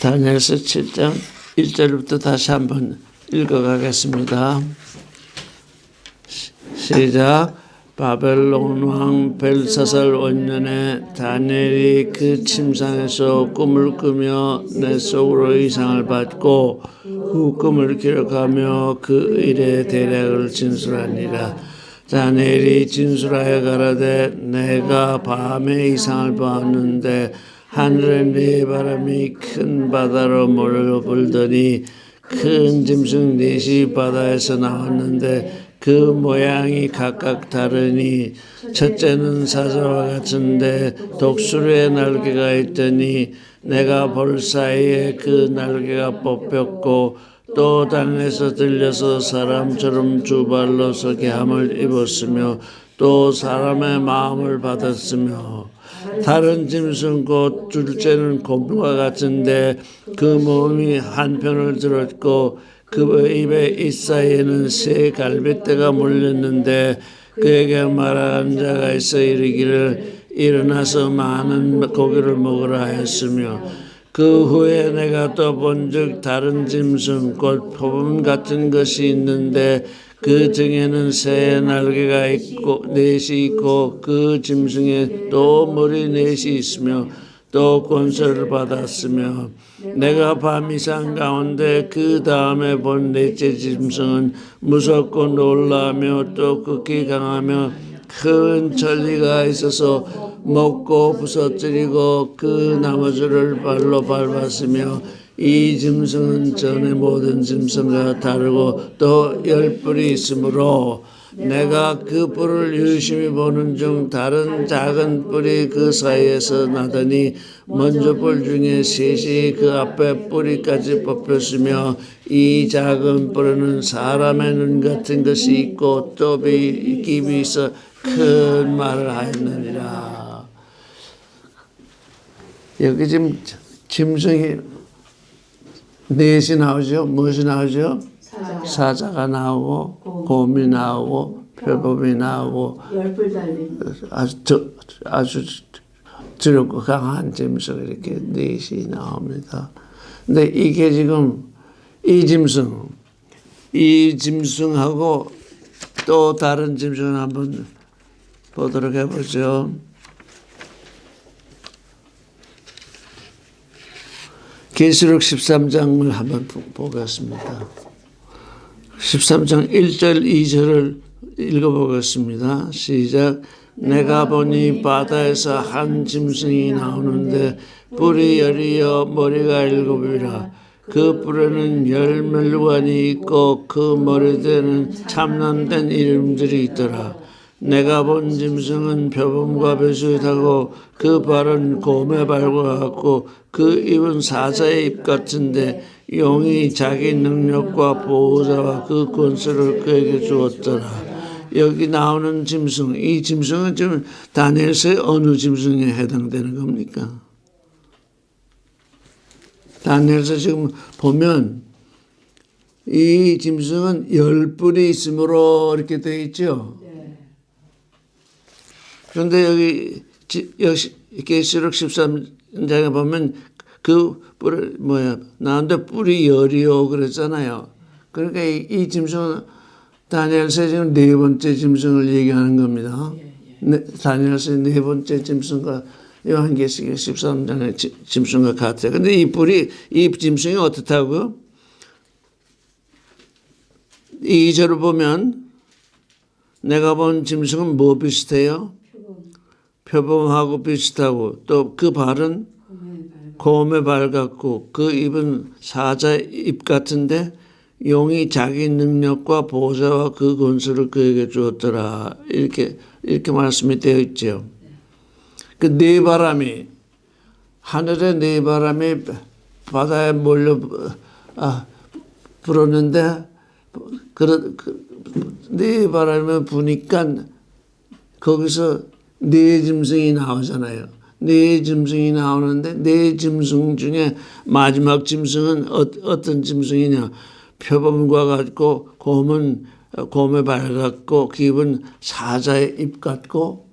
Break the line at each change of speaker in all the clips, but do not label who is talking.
다니엘서 7장 1절부터 다시 한번 읽어가겠습니다. 시작. 바벨론 왕 벨사살 원년에 다니엘이 그 침상에서 꿈을 꾸며 내 속으로 이상을 받고 그 꿈을 기록하며 그 일의 대략을 진술하니라. 다니엘이 진술하여 가라되 내가 밤에 이상을 보았는데 하늘에 네 바람이 큰 바다로 몰려 불더니 큰 짐승 넷이 바다에서 나왔는데 그 모양이 각각 다르니 첫째는 사자와 같은데 독수리의 날개가 있더니 내가 볼 사이에 그 날개가 뽑혔고 또 땅에서 들려서 사람처럼 두 발로 서게 함을 입었으며 또 사람의 마음을 받았으며 다른 짐승 곧 둘째는 곰과 같은데 그 몸이 한편을 들었고 그 입에 이사이에는 새 갈빗대가 물렸는데 그에게 말하는 자가 있어 이르기를 일어나서 많은 고기를 먹으라 했으며 그 후에 내가 또 본즉 다른 짐승 곧 표범 같은 것이 있는데 그 등에는 새 날개가 있고 넷이 있고 그 짐승에 또 머리 넷이 있으며 또 권세를 받았으며 내가 밤 이상 가운데 그 다음에 본 넷째 짐승은 무섭고 놀라며 또 극히 강하며 큰 천리가 있어서 먹고 부서뜨리고 그 나머지를 발로 밟았으며 이 짐승은 전의 모든 짐승과 다르고 또 10뿔이 있으므로 내가 그 뿔을 유심히 보는 중 다른 작은 뿔이 그 사이에서 나더니 먼저 뿔 중에 셋이 그 앞에 뿌리까지 뽑혔으며 이 작은 뿔에는 사람의 눈 같은 것이 있고 또 입이 있어 큰 말을 하였느니라. 여기 지금 짐승이 넷이 나오죠. 무엇이 나오죠? 사자가 나오고 곰이 나오고 표범이 나오고 아주 두렵고 강한 짐승 이렇게 넷이 나옵니다. 근데 이게 지금 이 짐승하고 또 다른 짐승을 한번 보도록 해보죠. 계시록 13장을 한번 보겠습니다. 13장 1절 2절을 읽어보겠습니다. 시작. 내가 보니 바다에서 한 짐승이 나오는데 뿔이 10이요 머리가 7이라. 그 뿔에는 10멸관이 있고 그 머리에는 참남된 이름들이 있더라. 내가 본 짐승은 표범과 비슷하고 그 발은 곰의 발과 같고 그 입은 사자의 입 같은데 용이 자기 능력과 보호자와 그 권세를 그에게 주었더라. 여기 나오는 짐승, 이 짐승은 지금 다니엘서의 어느 짐승에 해당되는 겁니까? 다니엘서 지금 보면 이 짐승은 10뿔이 있으므로 이렇게 되어 있죠. 그런데 여기 계시록 13장에 보면 그 뿔이 나오는데 뿔이 10이요 그랬잖아요. 그러니까 이 짐승은 다니엘서에 지금 네 번째 짐승을 얘기하는 겁니다. 다니엘서의 네 번째 짐승과 요한계시록 13장의 짐승과 같아요. 그런데 이 짐승이 어떻다고요? 2절을 보면 내가 본 짐승은 뭐 비슷해요? 표범하고 비슷하고 또 그 발은 곰의 발 같고 그 입은 사자의 입 같은데 용이 자기 능력과 보호자와 그 권세를 그에게 주었더라. 이렇게 말씀이 되어 있죠. 그 네 바람이 하늘의 네 바람이 바다에 몰려 불었는데 네 바람이 부니까 거기서 네 짐승이 나오잖아요. 네 짐승이 나오는데 네 짐승 중에 마지막 짐승은 어떤 짐승이냐? 표범과 같고 곰은 곰의 발 같고 깁은 사자의 입 같고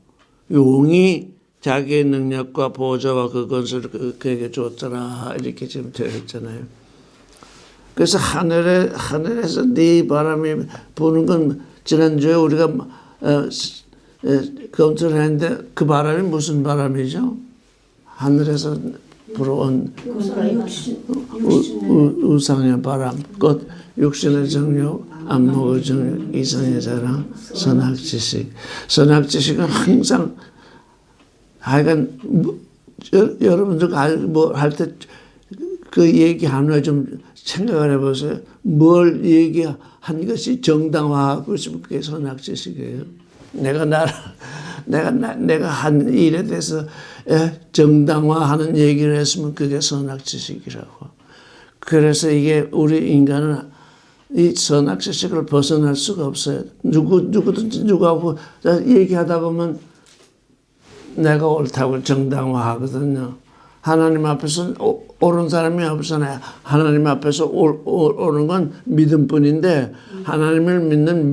용이 자기의 능력과 보좌와 그 권세를 그에게 줬더라 이렇게 지금 되어 있잖아요. 그래서 하늘에서 네 바람이 부는 건 지난주에 우리가 검토를 했는데 그 바람이 무슨 바람이죠? 하늘에서 불어온 우상의 바람, 곧 육신의 정욕, 안목의 정욕, 이성의 자랑, 선악지식. 선악지식은 항상 하여간 여러분들 뭐 할 때 그 얘기 하나 좀 생각을 해보세요. 뭘 얘기한 것이 정당화하고 있으면 그게 선악지식이에요. 내가 한 일에 대해서 정당화하는 얘기를 했으면 그게 선악지식이라고. 그래서 이게 우리 인간은 이 선악지식을 벗어날 수가 없어요. 누구든지 누구하고 얘기하다 보면 내가 옳다고 정당화하거든요. 하나님 앞에서 옳은 사람이 없잖아요. 하나님 앞에서 옳은 건 믿음뿐인데 하나님을 믿는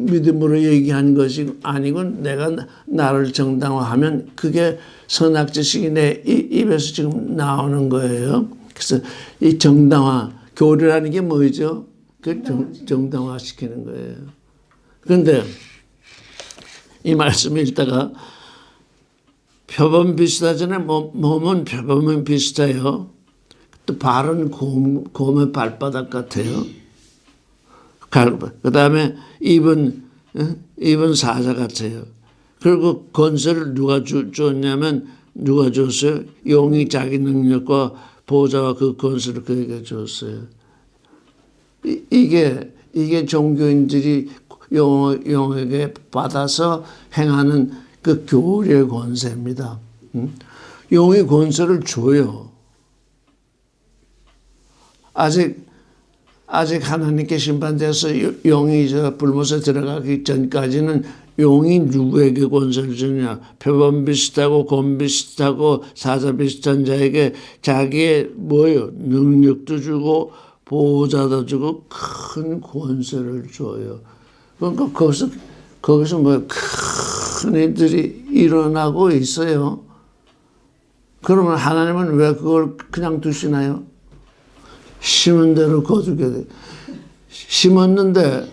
믿음으로 얘기한 것이 아니고 내가 나를 정당화하면 그게 선악지식이 내 입에서 지금 나오는 거예요. 그래서 이 정당화, 교리라는 게 뭐죠? 그 정당화시키는 거예요. 그런데 이 말씀을 읽다가 표범 비슷하잖아요. 몸은 표범은 비슷해요. 또 발은 곰의 발바닥 같아요. 그 다음에 입은 사자 같아요. 그리고 권세를 누가 줬냐면 누가 줬어요? 용이 자기 능력과 보좌와 그 권세를 그에게 줬어요. 이게 종교인들이 용에게 받아서 행하는 그 교리의 권세입니다. 용이 권세를 줘요. 아직 하나님께 심판돼서 용이 불못에 들어가기 전까지는 용이 누구에게 권세를 주냐? 표범 비슷하고 곰 비슷하고 사자 비슷한 자에게 자기의 능력도 주고 보호자도 주고 큰 권세를 줘요. 그러니까 거기서 큰 일들이 일어나고 있어요. 그러면 하나님은 왜 그걸 그냥 두시나요? 심은 대로 거두게 돼. 심었는데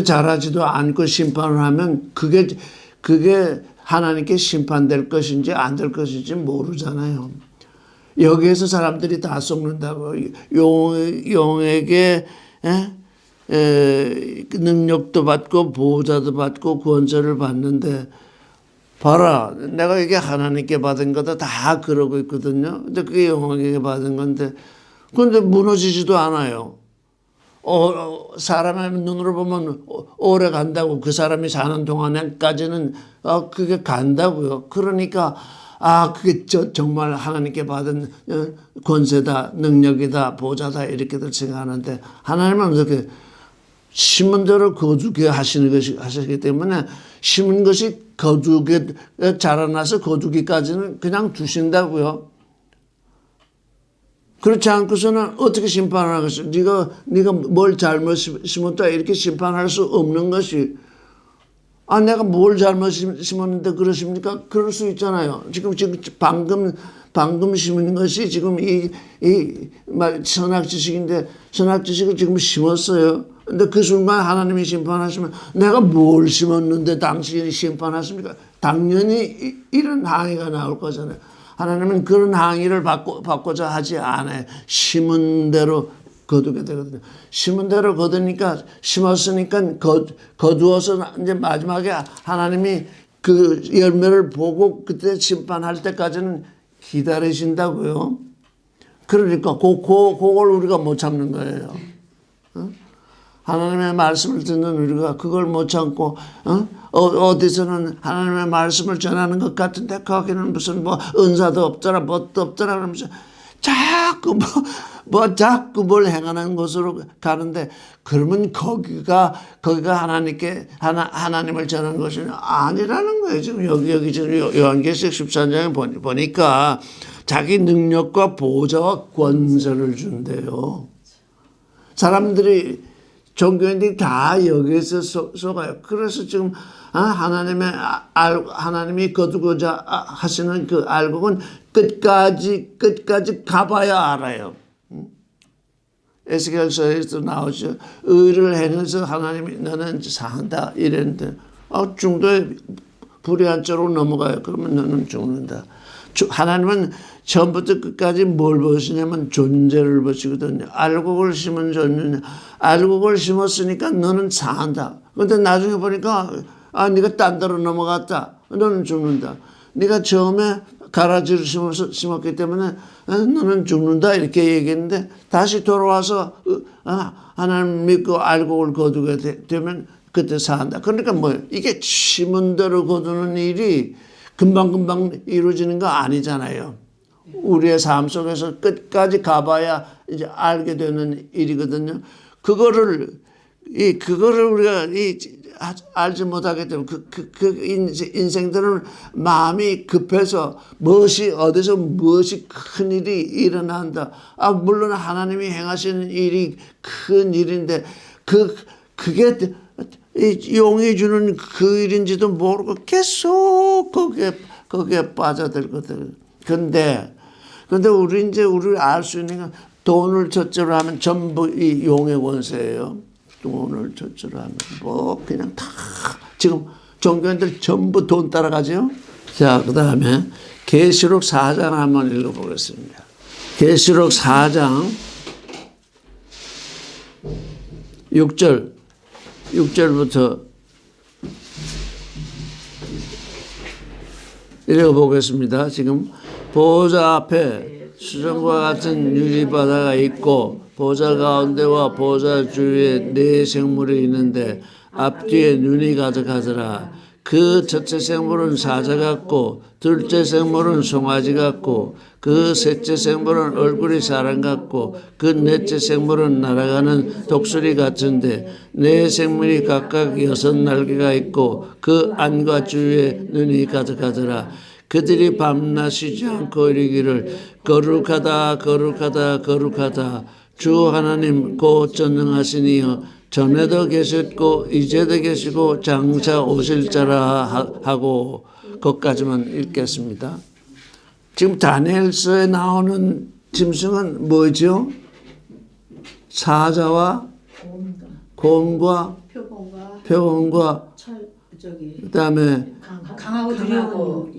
자라지도 않고 심판을 하면 그게 하나님께 심판될 것인지 안 될 것인지 모르잖아요. 여기에서 사람들이 다 속는다고. 용에게 능력도 받고 보호자도 받고 권세를 받는데 봐라, 내가 이게 하나님께 받은 거다 다 그러고 있거든요. 근데 그게 용에게 받은 건데 그런데 무너지지도 않아요. 사람의 눈으로 보면 오래 간다고, 그 사람이 사는 동안까지는 그게 간다고요. 그러니까 그게 정말 하나님께 받은 권세다, 능력이다, 보좌다 이렇게들 생각하는데 하나님은 그렇게 심은 대로 거두게 하시기 때문에 심은 것이 거두게 자라나서 거두기까지는 그냥 두신다고요. 그렇지 않고서는 어떻게 심판을 하겠어요? 네가 뭘 잘못 심었다 이렇게 심판할 수 없는 것이, 내가 뭘 잘못 심었는데 그러십니까? 그럴 수 있잖아요. 지금 방금 심은 것이 지금 선악지식인데 선악지식을 지금 심었어요. 근데 그 순간 하나님이 심판하시면 내가 뭘 심었는데 당신이 심판하십니까? 당연히 이런 항의가 나올 거잖아요. 하나님은 그런 항의를 받고자 하지 않아요. 심은 대로 거두게 되거든요. 심은 대로 거두니까, 심었으니까 거두어서 이제 마지막에 하나님이 그 열매를 보고 그때 심판할 때까지는 기다리신다고요. 그러니까 그걸 우리가 못 참는 거예요. 하나님의 말씀을 듣는 우리가 그걸 못 참고 어디서는 하나님의 말씀을 전하는 것 같은데 거기는 무슨 은사도 없더라 뭣도 없더라 그러면서 자꾸 자꾸 뭘 행하는 곳으로 가는데, 그러면 거기가 하나님을 전하는 것이 아니라는 거예요. 지금 여기 지금 요한계시록 13장에 보니까 자기 능력과 보좌와 권세를 준대요. 사람들이 종교인들이 다 여기에서 속아요. 그래서 지금 하나님이 거두고자 하시는 그 알곡은 끝까지 가봐야 알아요. 에스겔서에도 나오죠. 의를 행해서 하나님이 너는 산다 이랬는데 중도에 불이 한쪽으로 넘어가요. 그러면 너는 죽는다. 하나님은 처음부터 끝까지 뭘 보시냐면 존재를 보시거든요. 알곡을 심은 존재냐. 알곡을 심었으니까 너는 산다. 그런데 나중에 보니까 네가 딴 데로 넘어갔다. 너는 죽는다. 네가 처음에 가라지를 심었기 때문에 너는 죽는다 이렇게 얘기했는데 다시 돌아와서 하나님 믿고 알곡을 거두게 되면 그때 산다. 그러니까 이게 심은 대로 거두는 일이 금방금방 이루어지는 거 아니잖아요. 우리의 삶 속에서 끝까지 가봐야 이제 알게 되는 일이거든요. 그거를 우리가 알지 못하게 되면 인생들은 마음이 급해서 어디서 무엇이 큰 일이 일어난다. 물론 하나님이 행하시는 일이 큰 일인데 그게 용이 주는 그 일인지도 모르고 계속 거기에 빠져들거든. 근데 우리 알 수 있는 건 돈을 첫째로 하면 전부 이 용의 권세예요. 돈을 첫째로 하면 그냥 다 지금 종교인들 전부 돈 따라가죠. 자, 그 다음에 계시록 4장 한번 읽어보겠습니다. 계시록 4장 6절부터 읽어보겠습니다. 지금 보호자 앞에 수정과 같은 유리바다가 있고 보호자 가운데와 보호자 주위에 네 생물이 있는데 앞뒤에 눈이 가득하더라. 그 첫째 생물은 사자 같고 둘째 생물은 송아지 같고 그 셋째 생물은 얼굴이 사람 같고 그 넷째 생물은 날아가는 독수리 같은데 네 생물이 각각 6날개가 있고 그 안과 주위에 눈이 가득하더라. 그들이 밤낮 쉬지 않고 이르기를 거룩하다 거룩하다 거룩하다 주 하나님 곧 전능하시니여 전에도 계셨고 이제도 계시고 장차 오실 자라 하고 거기까지만 읽겠습니다. 지금 다니엘서에 나오는 짐승은 뭐죠? 사자와 곰과 표범과 그다음에
강하고 두려워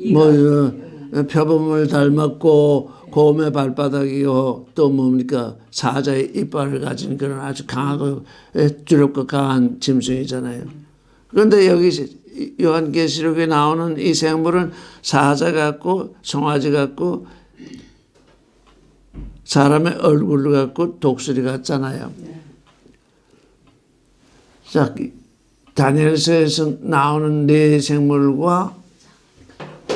표범을 닮았고 곰의 발바닥이요 또 뭡니까 사자의 이빨을 가진 그런 아주 강하고 두렵고 강한 짐승이잖아요. 그런데 여기 요한계시록에 나오는 이 생물은 사자 같고 송아지 같고 사람의 얼굴 같고 독수리 같잖아요. 자, 다니엘서에서 나오는 네 생물과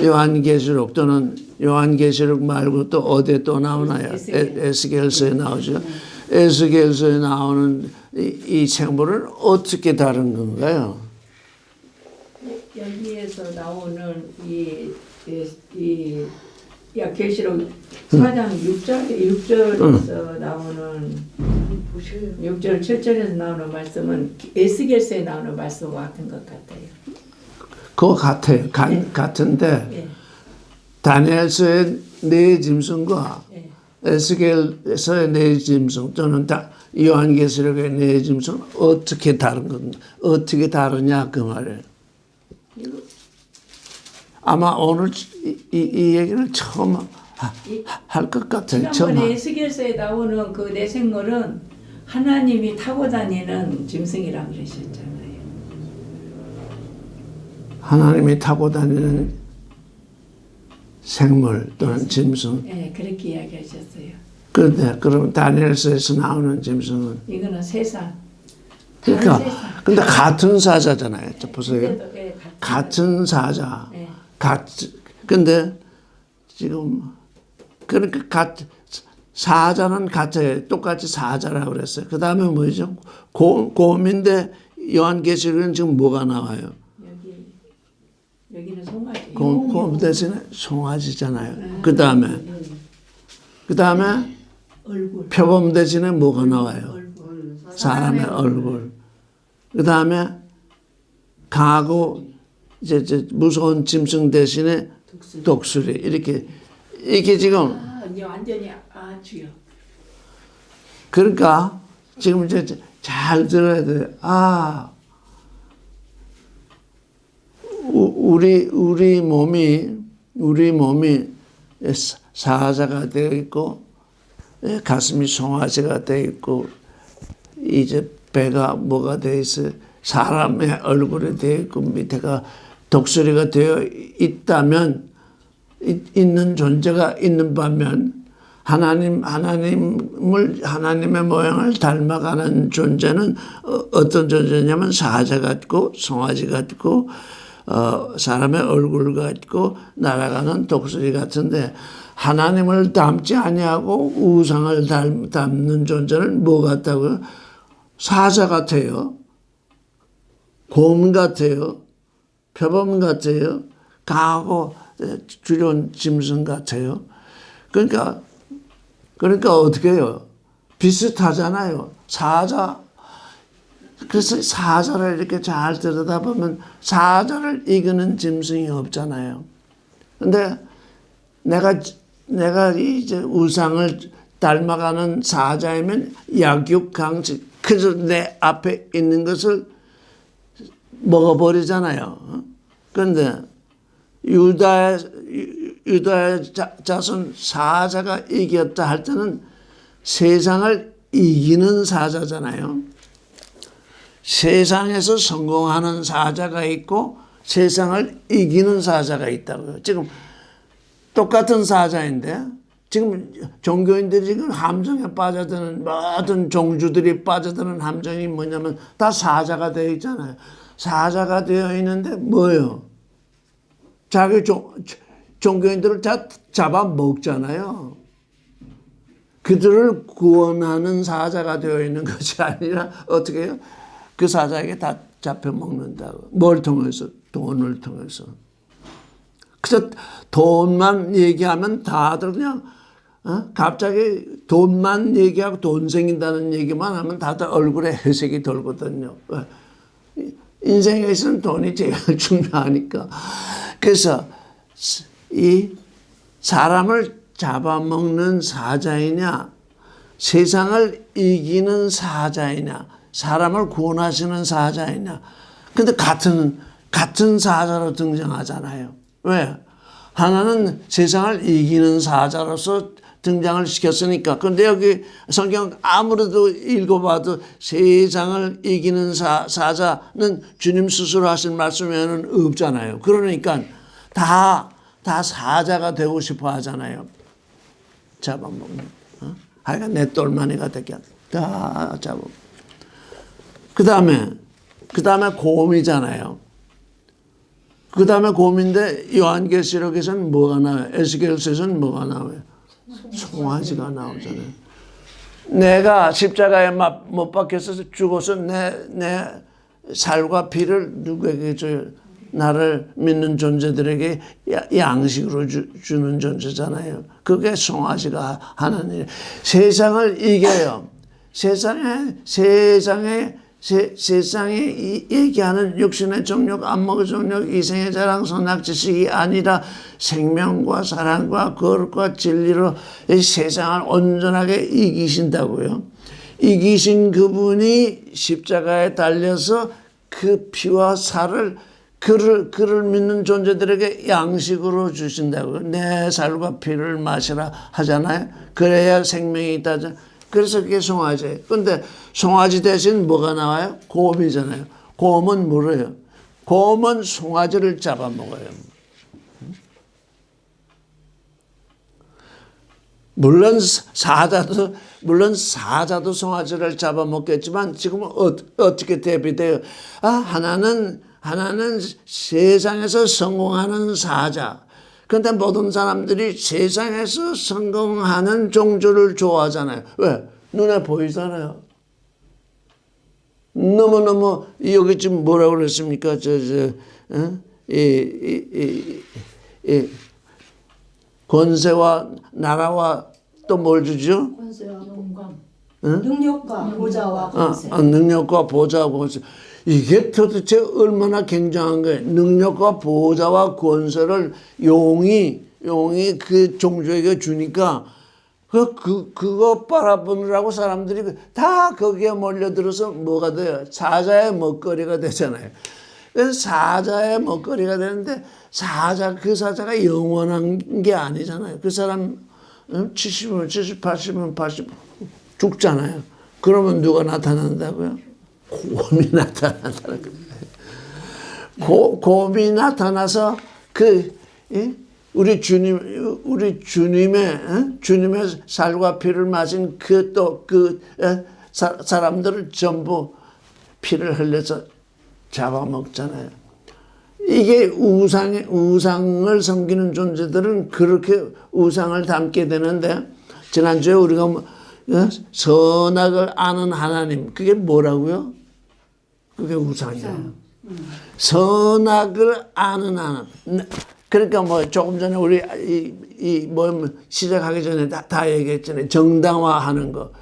요한계시록 또는 요한계시록 말고 또 어디에 또 나오나요? 에스겔서에 나오죠. 에스겔서에 나오는 이 생물은 어떻게 다른 건가요?
여기에서 나오는 이 계시록 4장 6절에서 나오는 6절 7절에서 나오는 말씀은 에스겔서에 나오는 말씀과 같은 것 같아요.
그거 같아요. 같은데 다니엘서의 네 짐승과 에스겔서의 네 짐승 또는 요한계시록의 네 짐승 어떻게 다른 건가? 어떻게 다르냐 그 말이에요. 아마 오늘 이 얘기를 처음 할 것 같아요.
지난번에 에스겔서에 나오는 그 네 생물은 하나님이 타고 다니는 짐승이라고 그러셨잖아요.
하나님이 타고 다니는 생물 또는 짐승.
네, 그렇게 이야기하셨어요.
그런데 그럼 다니엘서에서 나오는 짐승은
이거는 세상.
그러니까 근데 같은 사자잖아요. 보세요. 같은 사자.
네.
근데 지금 그러니까 사자는 같아요. 똑같이 사자라고 그랬어요. 그 다음에 뭐죠? 곰인데 요한계시록은 지금 뭐가 나와요?
여기는 송아지.
곰 대신에 송아지잖아요. 그 다음에
얼굴.
표범 대신에 뭐가 나와요? 사람의 얼굴. 그 다음에 강하고 이제 무서운 짐승 대신에 독수리 이렇게 지금
이제 완전히 주여.
그러니까 지금 이제 잘 들어야 돼. 우리 몸이 사자가 되어 있고 가슴이 송아지가 되어 있고 이제 배가 뭐가 되어 있어 사람의 얼굴이 되어 있고 밑에가 독수리가 되어 있다면 있는 존재가 있는 반면 하나님의 모양을 닮아가는 존재는 어떤 존재냐면 사자 같고 송아지 같고 사람의 얼굴 같고 날아가는 독수리 같은데 하나님을 닮지 아니하고 우상을 닮는 존재는 뭐 같다고요? 사자 같아요. 곰 같아요. 표범 같아요. 강하고 두려운 짐승 같아요. 그러니까 어떻게 해요? 비슷하잖아요. 사자. 그래서 사자를 이렇게 잘 들여다보면 사자를 이기는 짐승이 없잖아요. 근데 내가 이제 우상을 닮아가는 사자이면 약육강식. 그래서 내 앞에 있는 것을 먹어버리잖아요. 그런데 유다의 자손 사자가 이겼다 할 때는 세상을 이기는 사자잖아요. 세상에서 성공하는 사자가 있고 세상을 이기는 사자가 있다고요. 지금 똑같은 사자인데 지금 종교인들이 지금 함정에 빠져드는 모든 종주들이 빠져드는 함정이 뭐냐면 다 사자가 되어 있잖아요. 사자가 되어 있는데 뭐예요? 자기 종교인들을 다 잡아먹잖아요. 그들을 구원하는 사자가 되어 있는 것이 아니라 어떻게 해요? 그 사자에게 다 잡혀먹는다고. 뭘 통해서? 돈을 통해서. 그래서 돈만 얘기하면 다들 그냥 갑자기 돈만 얘기하고 돈 생긴다는 얘기만 하면 다들 얼굴에 회색이 돌거든요. 인생에 있어서는 돈이 제일 중요하니까. 그래서 이 사람을 잡아먹는 사자이냐 세상을 이기는 사자이냐 사람을 구원하시는 사자이냐. 근데 같은 사자로 등장하잖아요. 왜? 하나는 세상을 이기는 사자로서 등장을 시켰으니까. 근데 여기 성경 아무래도 읽어봐도 세상을 이기는 사자는 주님 스스로 하신 말씀 외에는 없잖아요. 그러니까 다 사자가 되고 싶어 하잖아요. 잡아먹는. 하여간 내 똘마니가 되게 다 잡아먹는. 그 다음에 곰이잖아요. 그 다음에 곰인데 요한계시록에서는 뭐가 나와요? 에스겔서에서는 뭐가 나와요? 송아지가 나오잖아요. 내가 십자가에 못 박혀서 죽어서 내 살과 피를 누구에게 줘요? 나를 믿는 존재들에게 양식으로 주는 존재잖아요. 그게 송아지가 하는 일. 세상을 이겨요. 세상에 얘기하는 육신의 정욕, 안목의 정욕, 이생의 자랑, 선악 지식이 아니라 생명과 사랑과 거룩과 진리로 이 세상을 온전하게 이기신다고요. 이기신 그분이 십자가에 달려서 그 피와 살을 그를 믿는 존재들에게 양식으로 주신다고요. 내 살과 피를 마시라 하잖아요. 그래야 생명이 있다. 그래서 그게 송아지예요. 근데 송아지 대신 뭐가 나와요? 곰이잖아요. 곰은 뭐래요? 곰은 송아지를 잡아먹어요. 물론 사자도 송아지를 잡아먹겠지만 지금은 어떻게 대비돼요? 하나는 세상에서 성공하는 사자. 그런데 모든 사람들이 세상에서 성공하는 종주를 좋아하잖아요. 왜? 눈에 보이잖아요. 너무너무 여기 지금 뭐라고 그랬습니까? 권세와 나라와 또 뭘 주죠?
권세와 영광.
능력과 보좌와 권세.
능력과 보좌와 권세. 이게 도대체 얼마나 굉장한 거예요. 능력과 보좌와 권세를 용이 그 종주에게 주니까 그거 바라보느라고 사람들이 다 거기에 몰려들어서 뭐가 돼요? 사자의 먹거리가 되잖아요. 그래서 사자의 먹거리가 되는데 그 사자가 영원한 게 아니잖아요. 그 사람 70은 70, 80은 80 죽잖아요. 그러면 누가 나타난다고요? 곰이 나타난다는 거예요. 곰이 나타나서 우리 주님의 살과 피를 마신 사람들을 전부 피를 흘려서 잡아먹잖아요. 이게 우상을 섬기는 존재들은 그렇게 우상을 담게 되는데, 지난주에 우리가 선악을 아는 하나님, 그게 뭐라고요? 그게 우상이에요. 선악을 아는 하나님. 그러니까 뭐 조금 전에 우리 시작하기 전에 다 얘기했잖아요. 정당화하는 거.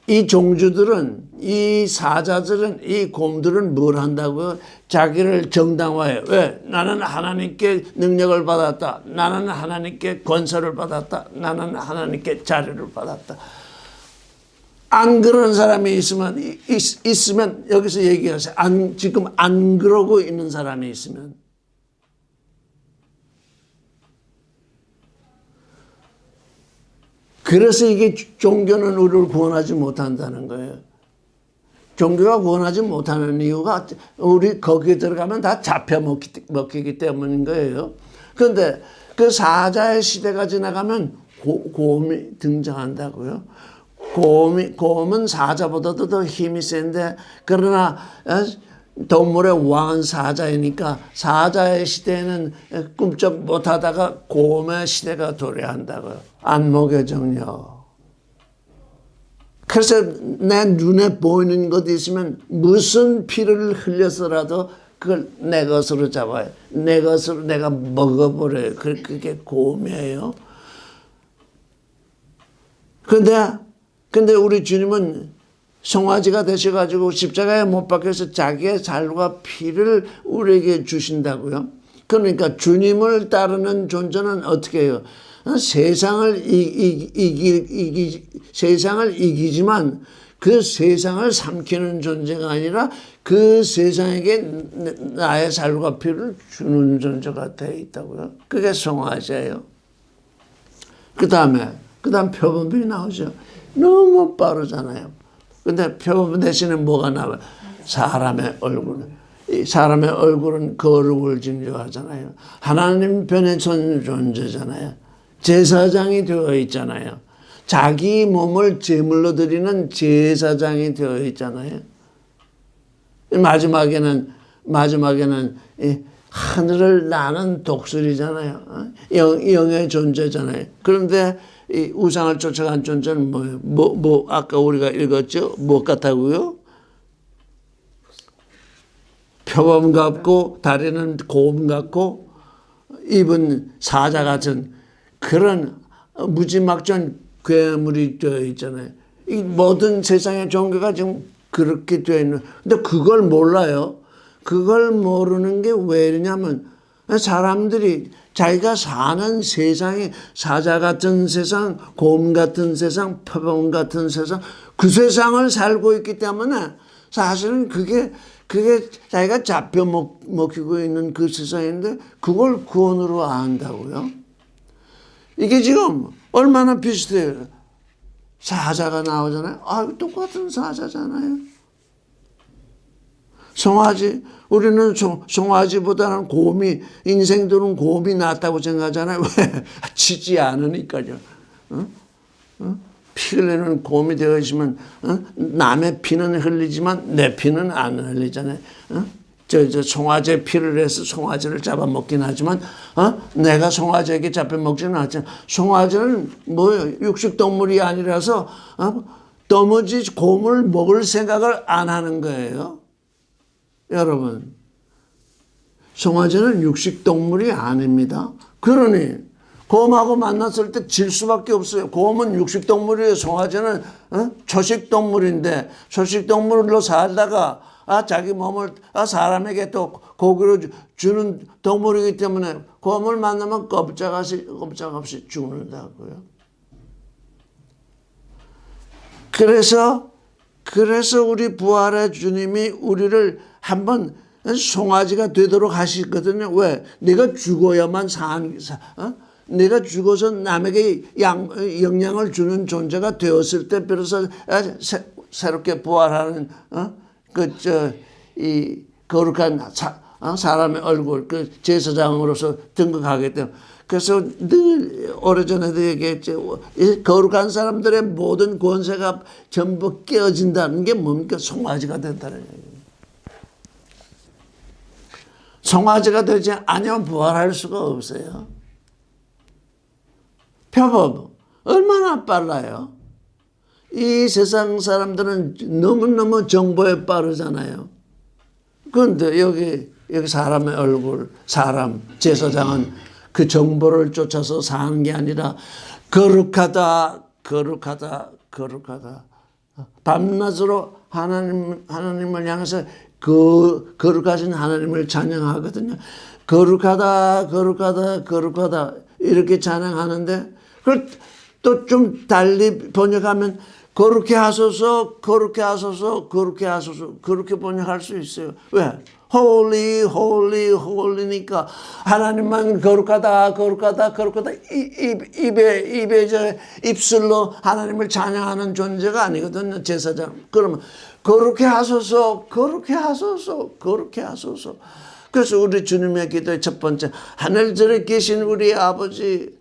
이 종주들은, 이 사자들은, 이 곰들은 뭘 한다고요? 자기를 정당화해. 왜? 나는 하나님께 능력을 받았다. 나는 하나님께 권세를 받았다. 나는 하나님께 자료를 받았다. 안 그러는 사람이 있으면 여기서 얘기하세요. 지금 안 그러고 있는 사람이 있으면. 그래서 이게 종교는 우리를 구원하지 못한다는 거예요. 종교가 구원하지 못하는 이유가 우리 거기에 들어가면 다 잡혀먹히기 때문인 거예요. 그런데 그 사자의 시대가 지나가면 곰이 등장한다고요. 곰은 사자보다도 더 힘이 센데, 그러나 동물의 왕은 사자이니까 사자의 시대에는 꿈쩍 못하다가 곰의 시대가 도래한다고요. 안목의 정력. 그래서 내 눈에 보이는 것 있으면 무슨 피를 흘려서라도 그걸 내 것으로 잡아요. 내 것으로 내가 먹어버려요. 그게 곰이에요. 근데 우리 주님은 송아지가 되셔가지고 십자가에 못 박혀서 자기의 살과 피를 우리에게 주신다고요. 그러니까 주님을 따르는 존재는 어떻게 해요? 세상을 이기지만 그 세상을 삼키는 존재가 아니라 그 세상에게 나의 살과 피를 주는 존재가 되어 있다고요. 그게 송아지예요. 그 다음 표범이 나오죠. 너무 빠르잖아요. 근데 표범 대신에 뭐가 나와요? 사람의 얼굴. 사람의 얼굴은 거룩을 징조하잖아요. 하나님 편에 선 존재잖아요. 제사장이 되어 있잖아요. 자기 몸을 제물로 드리는 제사장이 되어 있잖아요. 마지막에는 하늘을 나는 독수리잖아요. 영의 존재잖아요. 그런데 이 우상을 쫓아간 존재는 뭐예요? 아까 우리가 읽었죠? 뭐 같다고요? 표범 같고, 다리는 곰 같고, 입은 사자 같은 그런 무지막지한 괴물이 되어 있잖아요. 이 모든 세상의 종교가 지금 그렇게 되어 있는. 근데 그걸 몰라요. 그걸 모르는 게 왜냐면 사람들이 자기가 사는 세상이 사자 같은 세상, 곰 같은 세상, 표범 같은 세상, 그 세상을 살고 있기 때문에 사실은 그게 자기가 잡혀 먹히고 있는 그 세상인데 그걸 구원으로 안다고요. 이게 지금 얼마나 비슷해요. 사자가 나오잖아요. 똑같은 사자잖아요. 송아지, 우리는 송아지보다는 인생들은 곰이 낫다고 생각하잖아요. 왜? 지지 않으니까요. 피 흘리는 곰이 되어 있으면, 남의 피는 흘리지만 내 피는 안 흘리잖아요. 송아지의 피를 해서 송아지를 잡아먹긴 하지만, 내가 송아지에게 잡혀먹지는 않잖아요. 송아지는 육식동물이 아니라서, 도무지 곰을 먹을 생각을 안 하는 거예요. 여러분, 송아지는 육식동물이 아닙니다. 그러니 곰하고 만났을 때 질 수밖에 없어요. 곰은 육식동물이에요. 송아지는 초식동물인데 초식동물로 살다가 자기 몸을 사람에게 또 고기로 주는 동물이기 때문에 곰을 만나면 꼼짝없이 죽는다고요. 그래서 우리 부활의 주님이 우리를 한번 송아지가 되도록 하시거든요. 왜? 네가 죽어야만 네가 죽어서 남에게 영향을 주는 존재가 되었을 때 비로소 새롭게 부활하는 이 거룩한 사람의 얼굴, 그 제사장으로서 등극하기 때문에. 그래서 늘 오래전에도 얘기했죠. 거룩한 사람들의 모든 권세가 전부 깨어진다는 게 뭡니까? 송아지가 된다는 얘기예요. 송아지가 되지 않으면 부활할 수가 없어요. 표범 얼마나 빨라요. 이 세상 사람들은 너무너무 정보에 빠르잖아요. 그런데 여기 사람의 얼굴, 사람, 제사장은 그 정보를 쫓아서 사는 게 아니라 거룩하다. 밤낮으로 하나님을 향해서 그 거룩하신 하나님을 찬양하거든요. 거룩하다 이렇게 찬양하는데 그걸 또 좀 달리 번역하면 그렇게 하소서 그렇게 번역할 수 있어요. 왜? holy니까 하나님만 거룩하다 입술로 하나님을 찬양하는 존재가 아니거든요. 제사장. 그러면 그렇게 하소서. 그래서 우리 주님의 기도의 첫 번째, 하늘들에 계신 우리 아버지의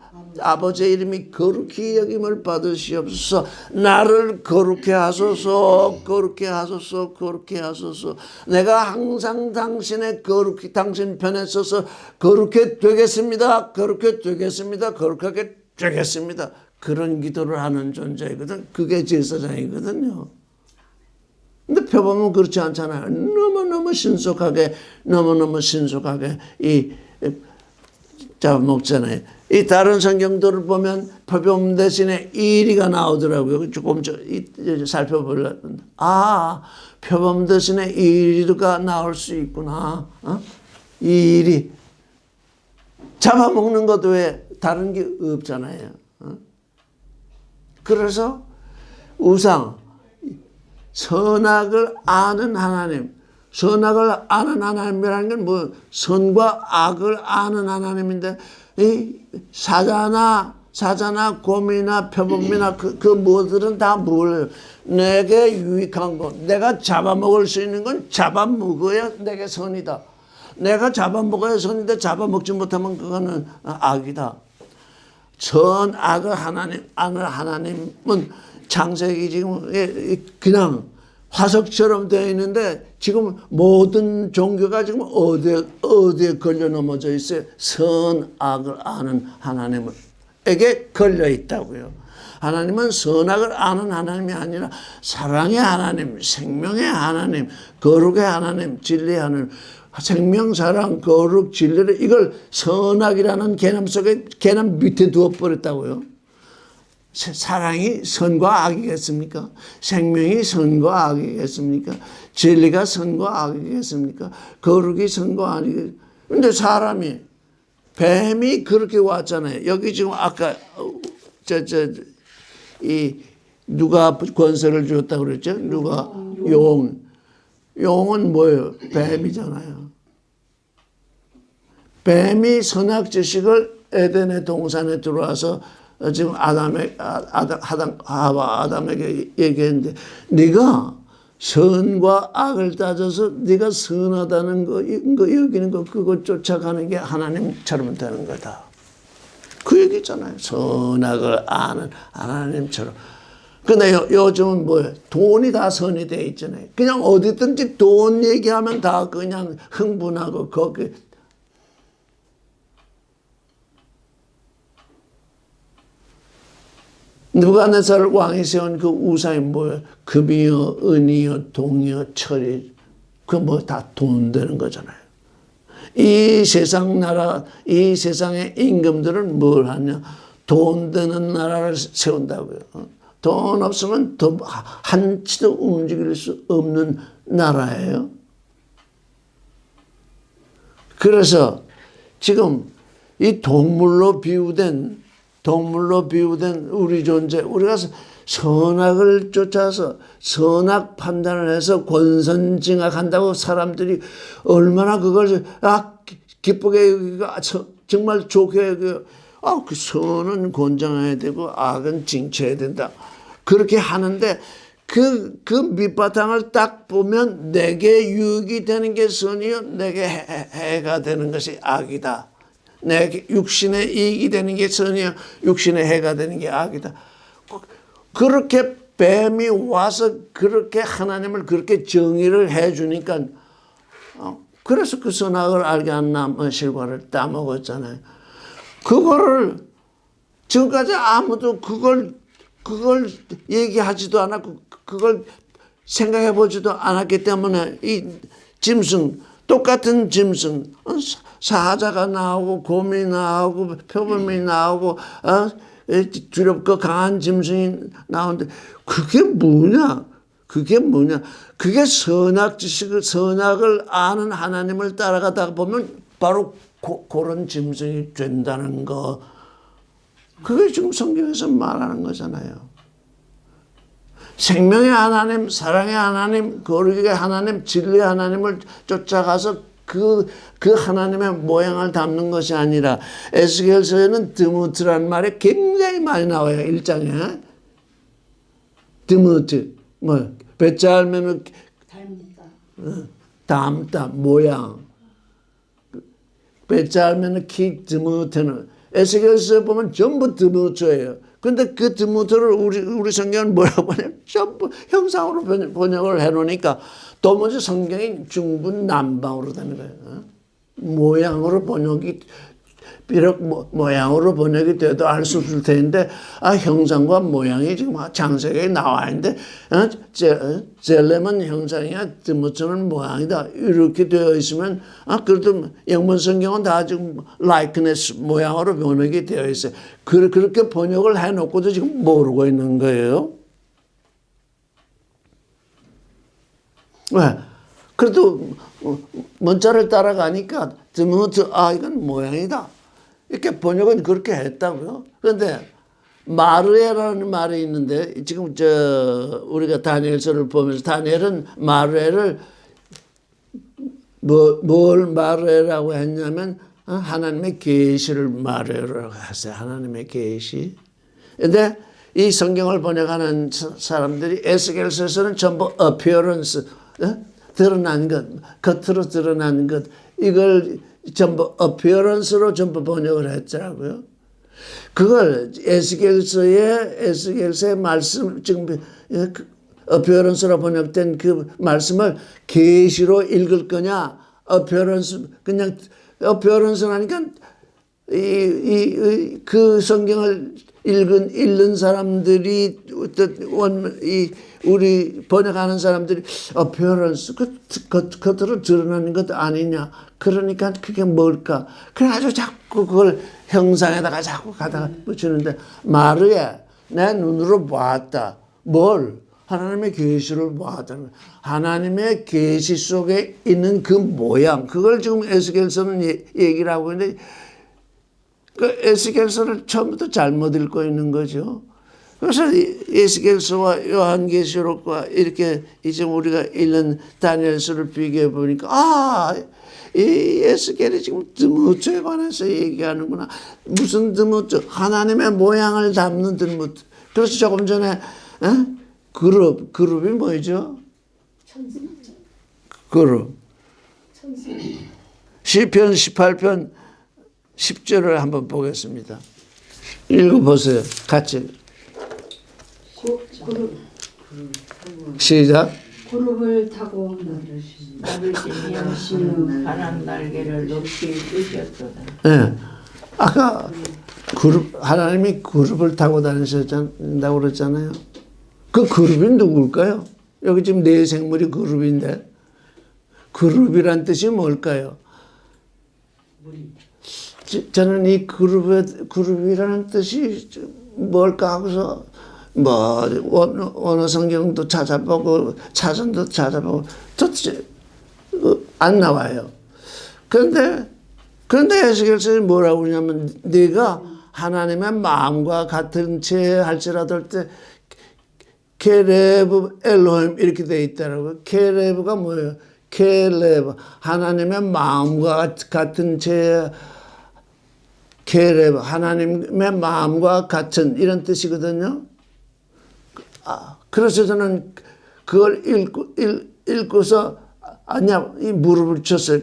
이름이 거룩히 여김을 받으시옵소서. 나를 거룩히 하소서. 내가 항상 당신 편에 서서 거룩하게 되겠습니다. 그런 기도를 하는 존재이거든. 그게 제사장이거든요. 근데 표범은 그렇지 않잖아요. 너무너무 신속하게 잡아먹잖아요. 이 다른 성경들을 보면 표범 대신에 이리가 나오더라고요. 조금 살펴보려고. 표범 대신에 이리가 나올 수 있구나. 이리. 잡아먹는 것도 왜 다른 게 없잖아요. 그래서 우상, 선악을 아는 하나님. 선악을 아는 하나님이라는 건 뭐 선과 악을 아는 하나님인데 이 사자나 곰이나 표범이나 그 뭐들은 다 뭘 내게 유익한 것, 내가 잡아먹을 수 있는 건 잡아먹어야 내게 선이다. 내가 잡아먹어야 선인데 잡아먹지 못하면 그거는 악이다. 선악을 아는 하나님은 창세기 지금 그냥 화석처럼 되어 있는데 지금 모든 종교가 지금 어디에 걸려 넘어져 있어요? 선악을 아는 하나님에게 걸려 있다고요. 하나님은 선악을 아는 하나님이 아니라 사랑의 하나님, 생명의 하나님, 거룩의 하나님, 진리의 하나님, 생명, 사랑, 거룩, 진리를 이걸 선악이라는 개념 밑에 두어버렸다고요. 사랑이 선과 악이겠습니까? 생명이 선과 악이겠습니까? 진리가 선과 악이겠습니까? 거룩이 선과 악이겠습니까? 그런데 사람이 뱀이 그렇게 왔잖아요. 여기 지금 아까 누가 권세를 주었다고 그랬죠? 누가 용은 뭐예요? 뱀이잖아요. 뱀이 선악 지식을 에덴의 동산에 들어와서 지금 아담에게 얘기했는데 네가 선과 악을 따져서 네가 선하다는 거 여기는 거 그거 쫓아가는 게 하나님처럼 되는 거다. 그 얘기잖아요. 선악을 아는 하나님처럼. 근데 요즘은 뭐예요? 돈이 다 선이 돼 있잖아요. 그냥 어디든지 돈 얘기하면 다 그냥 흥분하고 거기 느부갓네살 왕이 세운 그 우상이 뭐예요? 금이요, 은이요, 동이요, 철이 그 뭐 다 돈 되는 거잖아요. 이 세상 나라, 이 세상의 임금들은 뭘 하냐? 돈 되는 나라를 세운다고요. 돈 없으면 더 한치도 움직일 수 없는 나라예요. 그래서 지금 이 동물로 비유된 우리 존재, 우리가 선악을 쫓아서 선악 판단을 해서 권선징악한다고 사람들이 얼마나 그걸 기쁘게 여기고 정말 좋게 여기고 그 선은 권장해야 되고 악은 징쳐야 된다. 그렇게 하는데 그 밑바탕을 딱 보면 내게 유익이 되는 게 선이요, 내게 해가 되는 것이 악이다. 내 육신에 이익이 되는 게 선이요, 육신에 해가 되는 게 악이다. 그렇게 뱀이 와서 그렇게 하나님을 그렇게 정의를 해주니까 그래서 그 선악을 알게 한 나무 실과를 따먹었잖아요. 그거를 지금까지 아무도 그걸 얘기하지도 않았고 그걸 생각해 보지도 않았기 때문에 이 짐승, 똑같은 짐승, 사자가 나오고 곰이 나오고 표범이 나오고 두렵고 강한 짐승이 나오는데 그게 뭐냐? 그게 선악 지식을, 선악을 아는 하나님을 따라가다 보면 바로 그런 짐승이 된다는 거. 그게 지금 성경에서 말하는 거잖아요. 생명의 하나님, 사랑의 하나님, 거룩의 하나님, 진리의 하나님을 쫓아가서 그 하나님의 모양을 담는 것이 아니라 에스겔서에는 드무트라는 말이 굉장히 많이 나와요. 1장에. 드무트. 배짜 알면은 닮다, 모양. 배짜 알면은 키 드무트는 에스겔서에 보면 전부 드무트예요. 근데 그 드무트를 우리 성경은 뭐라고 하냐면 전부 형상으로 번역을 해놓으니까 도무지 성경이 중분난방으로 되는 거예요. 모양으로 번역이 비록 모양으로 번역이 돼도 알 수 없을 텐데 형상과 모양이 지금 창세기에 나와 있는데 젤렘은 형상이야, 드무트는 모양이다 이렇게 되어 있으면 그래도 영문 성경은 다 지금 likeness 모양으로 번역이 되어 있어요. 그렇게 번역을 해놓고도 지금 모르고 있는 거예요. 왜? 그래도 문자를 따라가니까 드무트 이건 모양이다. 이렇게 번역은 그렇게 했다고요. 그런데 마르에라는 말이 있는데 지금 우리가 다니엘서를 보면서 다니엘은 마르에를 뭘 마르에라고 했냐면 하나님의 계시를 마르에라고 했어요. 하나님의 계시. 그런데 이 성경을 번역하는 사람들이 에스겔서에서는 전부 appearance, 드러난 것, 겉으로 드러난 것, 이걸 전부 appearance로 전부 번역을 했더라고요. 그걸 에스겔서의 말씀, 지금 appearance로 번역된 그 말씀을 계시로 읽을 거냐, appearance, 그냥 appearance는 하니까 그 성경을 읽는 사람들이 우리 번역하는 사람들이 appearance 겉으로 드러나는 것 아니냐. 그러니까 그게 뭘까? 그래가지고 자꾸 그걸 형상에다가 자꾸 갖다가 붙이는데 마르에 내 눈으로 보았다. 뭘? 하나님의 계시를 보았다. 하나님의 계시 속에 있는 그 모양, 그걸 지금 에스겔서는 얘기를 하고 있는데 그 에스겔서를 처음부터 잘못 읽고 있는 거죠. 그래서 에스겔서와 요한계시록과 이렇게 이제 우리가 읽는 다니엘서를 비교해 보니까 이 에스겔이 지금 드무트에 관해서 얘기하는구나. 무슨 드무트? 하나님의 모양을 담는 드무트. 그래서 조금 전에 그룹이 뭐죠? 그룹. 시편 18편 10절을 한번 보겠습니다. 읽어보세요. 같이. 시작.
구름을 타고
나르시며 바람 날개를 높이 뜨셨도다.
네. 아까 하나님이 그룹을 타고 다니셨다고 그랬잖아요. 그 그룹이 누굴까요? 여기 지금 네 생물이 그룹인데 그룹이란 뜻이 뭘까요? 저는 이 그룹이라는 뜻이 뭘까 하고서 뭐 원어 성경도 찾아보고 사전도 찾아보고 도대체 안 나와요. 그런데 에스겔서는 뭐라고 그러냐면 네가 하나님의 마음과 같은 채 할지라도 할 때 케레브 엘로힘 이렇게 돼 있다라고. 케레브가 뭐예요? 케레브 하나님의 마음과 같은 채 케레브 하나님의 마음과 같은 이런 뜻이거든요. 그래서 저는 그걸 읽고서 아니야 이 무릎을 쳤어요.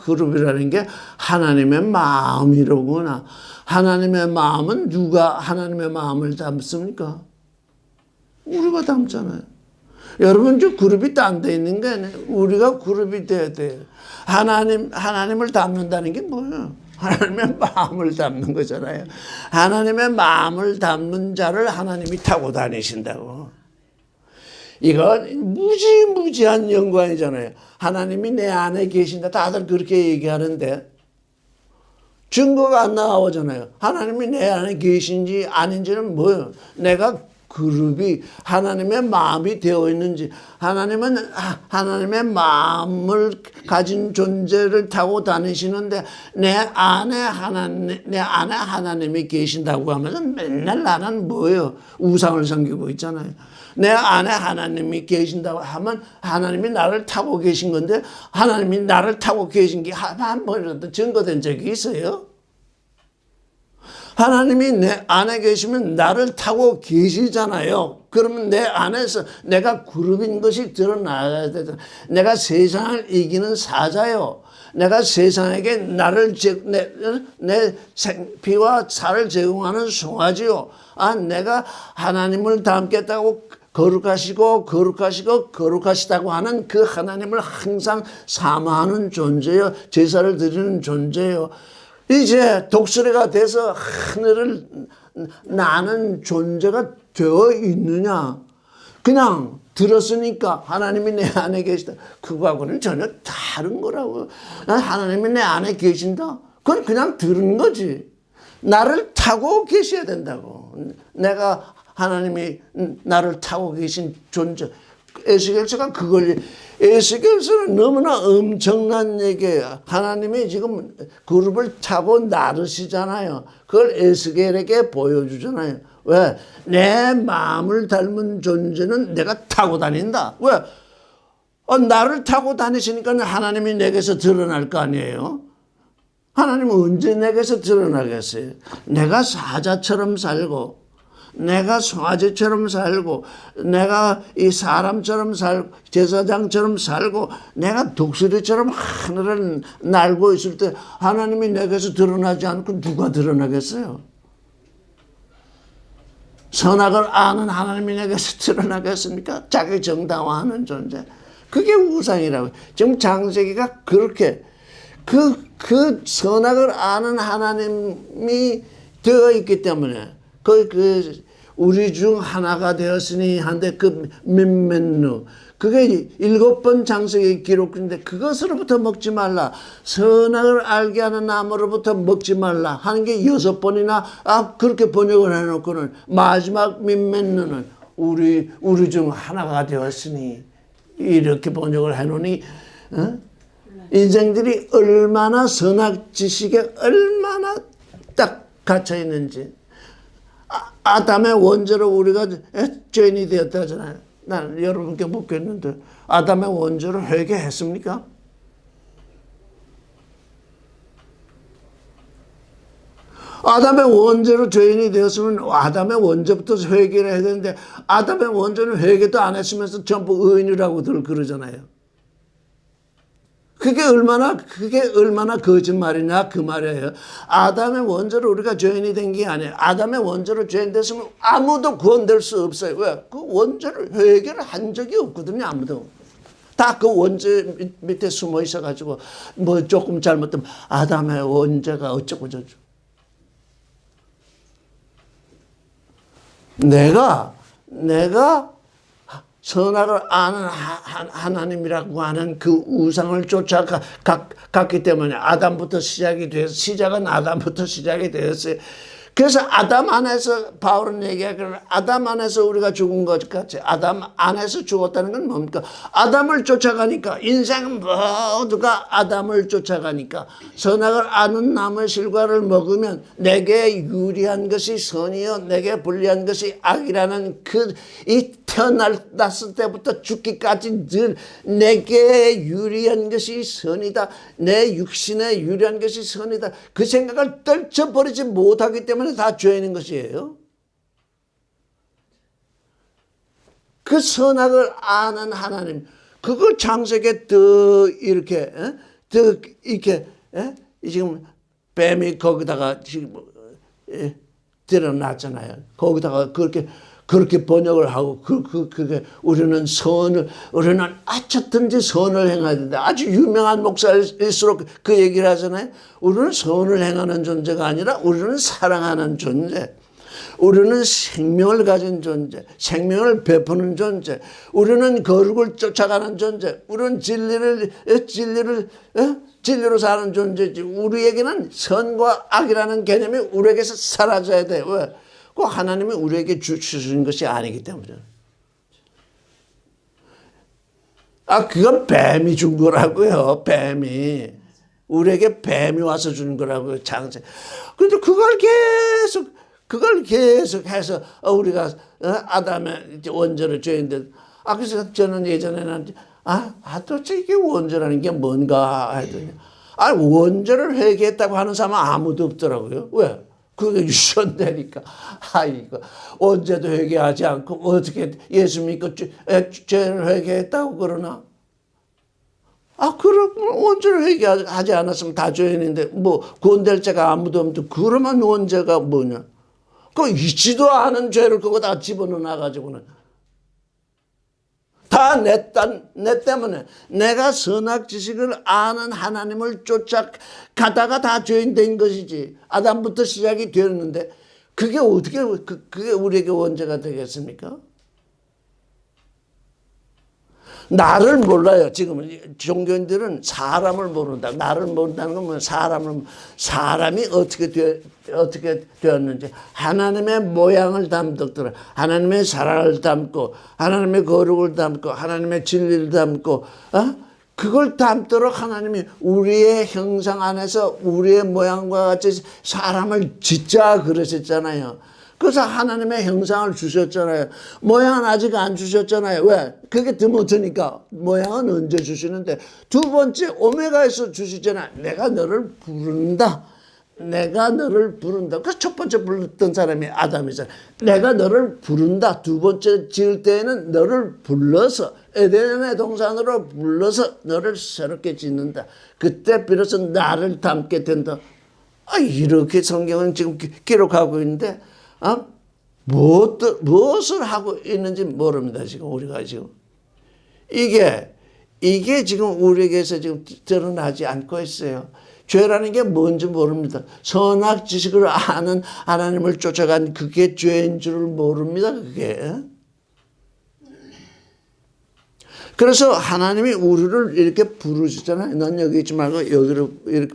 그룹이라는 게 하나님의 마음이로구나. 하나님의 마음은 누가 하나님의 마음을 담습니까? 우리가 담잖아요. 여러분 저 그룹이 딴 데 있는 게 아니에요. 우리가 그룹이 돼야 돼요. 하나님을 담는다는 게 뭐예요? 하나님의 마음을 담는 거잖아요. 하나님의 마음을 담는 자를 하나님이 타고 다니신다고. 이건 무지무지한 영광이잖아요. 하나님이 내 안에 계신다. 다들 그렇게 얘기하는데 증거가 안 나오잖아요. 하나님이 내 안에 계신지 아닌지는 뭐예요? 내가 그룹이 하나님의 마음이 되어 있는지. 하나님은 하나님의 마음을 가진 존재를 타고 다니시는데 내 안에 하나님이 계신다고 하면서 맨날 나는 뭐예요? 우상을 섬기고 있잖아요. 내 안에 하나님이 계신다고 하면 하나님이 나를 타고 계신 건데 하나님이 나를 타고 계신 게 한 번이라도 증거된 적이 있어요? 하나님이 내 안에 계시면 나를 타고 계시잖아요. 그러면 내 안에서 내가 그룹인 것이 드러나야 되잖아요. 내가 세상을 이기는 사자요. 내가 세상에게 나를 내 피와 살을 제공하는 송아지요. 내가 하나님을 닮겠다고 거룩하시다고 하는 그 하나님을 항상 사모하는 존재요. 제사를 드리는 존재요. 이제 독수리가 돼서 하늘을 나는 존재가 되어 있느냐. 그냥 들었으니까 하나님이 내 안에 계시다. 그거하고는 전혀 다른 거라고. 하나님이 내 안에 계신다. 그건 그냥 들은 거지. 나를 타고 계셔야 된다고. 내가 하나님이 나를 타고 계신 존재. 에스겔서가 그걸 에스겔서는 너무나 엄청난 얘기예요. 하나님이 지금 그룹을 타고 나르시잖아요. 그걸 에스겔에게 보여주잖아요. 왜? 내 마음을 닮은 존재는 내가 타고 다닌다. 왜? 나를 타고 다니시니까 하나님이 내게서 드러날 거 아니에요. 하나님은 언제 내게서 드러나겠어요? 내가 사자처럼 살고 내가 송아지처럼 살고 내가 이 사람처럼 살고 제사장처럼 살고 내가 독수리처럼 하늘을 날고 있을 때 하나님이 내게서 드러나지 않고 누가 드러나겠어요? 선악을 아는 하나님이 내게서 드러나겠습니까? 자기 정당화하는 존재. 그게 우상이라고. 지금 창세기가 그렇게 그 선악을 아는 하나님이 되어 있기 때문에 우리 중 하나가 되었으니 한데 그 멤멘누 그게 7번 창세기 기록인데 그것으로부터 먹지 말라. 선악을 알게 하는 나무로부터 먹지 말라 하는 게 6번이나 그렇게 번역을 해놓고는 마지막 멤멘누는 우리 중 하나가 되었으니 이렇게 번역을 해놓으니 인생들이 얼마나 선악 지식에 얼마나 딱 갇혀 있는지. 아담의 원죄로 우리가 죄인이 되었다잖아요. 나는 여러분께 묻겠는데 아담의 원죄로 회개했습니까? 아담의 원죄로 죄인이 되었으면 아담의 원죄부터 회개를 해야 되는데 아담의 원죄는 회개도 안 했으면서 전부 의인이라고들 그러잖아요. 그게 얼마나 거짓말이냐 그 말이에요. 아담의 원죄로 우리가 죄인이 된 게 아니에요. 아담의 원죄로 죄인 됐으면 아무도 구원될 수 없어요. 왜? 그 원죄를 회개를 한 적이 없거든요. 아무도. 다 그 원죄 밑에 숨어 있어가지고 뭐 조금 잘못되면 아담의 원죄가 어쩌고 저쩌고. 내가 선악을 아는 하나님이라고 하는 그 우상을 쫓아갔기 때문에 아담부터 시작이 돼서 시작은 아담부터 시작이 되었어요. 그래서 아담 안에서 바울은 얘기하기를 아담 안에서 우리가 죽은 것 같이 아담 안에서 죽었다는 건 뭡니까? 아담을 쫓아가니까 인생 모두가 아담을 쫓아가니까 선악을 아는 나무의 실과를 먹으면 내게 유리한 것이 선이요 내게 불리한 것이 악이라는 이 태어났을 때부터 죽기까지 늘 내게 유리한 것이 선이다. 내 육신에 유리한 것이 선이다. 그 생각을 떨쳐버리지 못하기 때문에 다 죄인인 것이에요. 그 선악을 아는 하나님, 그걸 창세기에 더 이렇게 지금 뱀이 거기다가 지금 드러났잖아요. 거기다가 그렇게 번역을 하고 그게 우리는 어쨌든지 선을 행해야 된다. 아주 유명한 목사일수록 그 얘기를 하잖아요. 우리는 선을 행하는 존재가 아니라 우리는 사랑하는 존재. 우리는 생명을 가진 존재, 생명을 베푸는 존재, 우리는 거룩을 쫓아가는 존재, 우리는 진리로 사는 존재지. 우리에게는 선과 악이라는 개념이 우리에게서 사라져야 돼. 왜? 그 하나님이 우리에게 주신 것이 아니기 때문에. 그건 뱀이 준 거라고요. 뱀이. 우리에게 뱀이 와서 준 거라고요. 장세. 그런데 그걸 계속 해서 우리가 아담의 원죄를 죄인데 그래서 저는 예전에는 도대체 이게 원죄라는 게 뭔가 했더니 원죄를 회개했다고 하는 사람은 아무도 없더라고요. 왜? 그게 유전되니까. 이거 원죄도 회개하지 않고 어떻게 예수 믿고 죄를 회개했다고 그러나? 그럼 원죄를 회개하지 않았으면 다 죄인인데 구원될 자가 아무도 없는데 그러면 원죄가 뭐냐? 그 있지도 않은 죄를 그거 다 집어넣어가지고는 다 내 때문에 내가 선악 지식을 아는 하나님을 쫓아가다가 다 죄인 된 것이지. 아담부터 시작이 되었는데 그게 어떻게 그게 우리에게 원죄가 되겠습니까? 나를 몰라요. 지금 종교인들은 사람을 모른다. 나를 모른다는 건 뭐야? 사람이 어떻게 되었는지 하나님의 모양을 담았더라. 하나님의 사랑을 담고 하나님의 거룩을 담고 하나님의 진리를 담고 그걸 담도록 하나님이 우리의 형상 안에서 우리의 모양과 같이 사람을 짓자 그러셨잖아요. 그래서 하나님의 형상을 주셨잖아요. 모양은 아직 안 주셨잖아요. 왜? 그게 드못하니까. 모양은 언제 주시는데 두 번째 오메가에서 주시잖아요. 내가 너를 부른다. 그래서 첫 번째 불렀던 사람이 아담이잖아요. 내가 너를 부른다. 두 번째 지을 때에는 너를 불러서 에덴의 동산으로 불러서 너를 새롭게 짓는다. 그때 비로소 나를 담게 된다. 이렇게 성경은 지금 기록하고 있는데 무엇을 하고 있는지 모릅니다. 지금 우리가 지금 이게 지금 우리에게서 지금 드러나지 않고 있어요. 죄라는 게 뭔지 모릅니다. 선악 지식을 아는 하나님을 쫓아간 그게 죄인 줄을 모릅니다. 그게. 그래서 하나님이 우리를 이렇게 부르시잖아요. 넌 여기 있지 말고 여기로 이렇게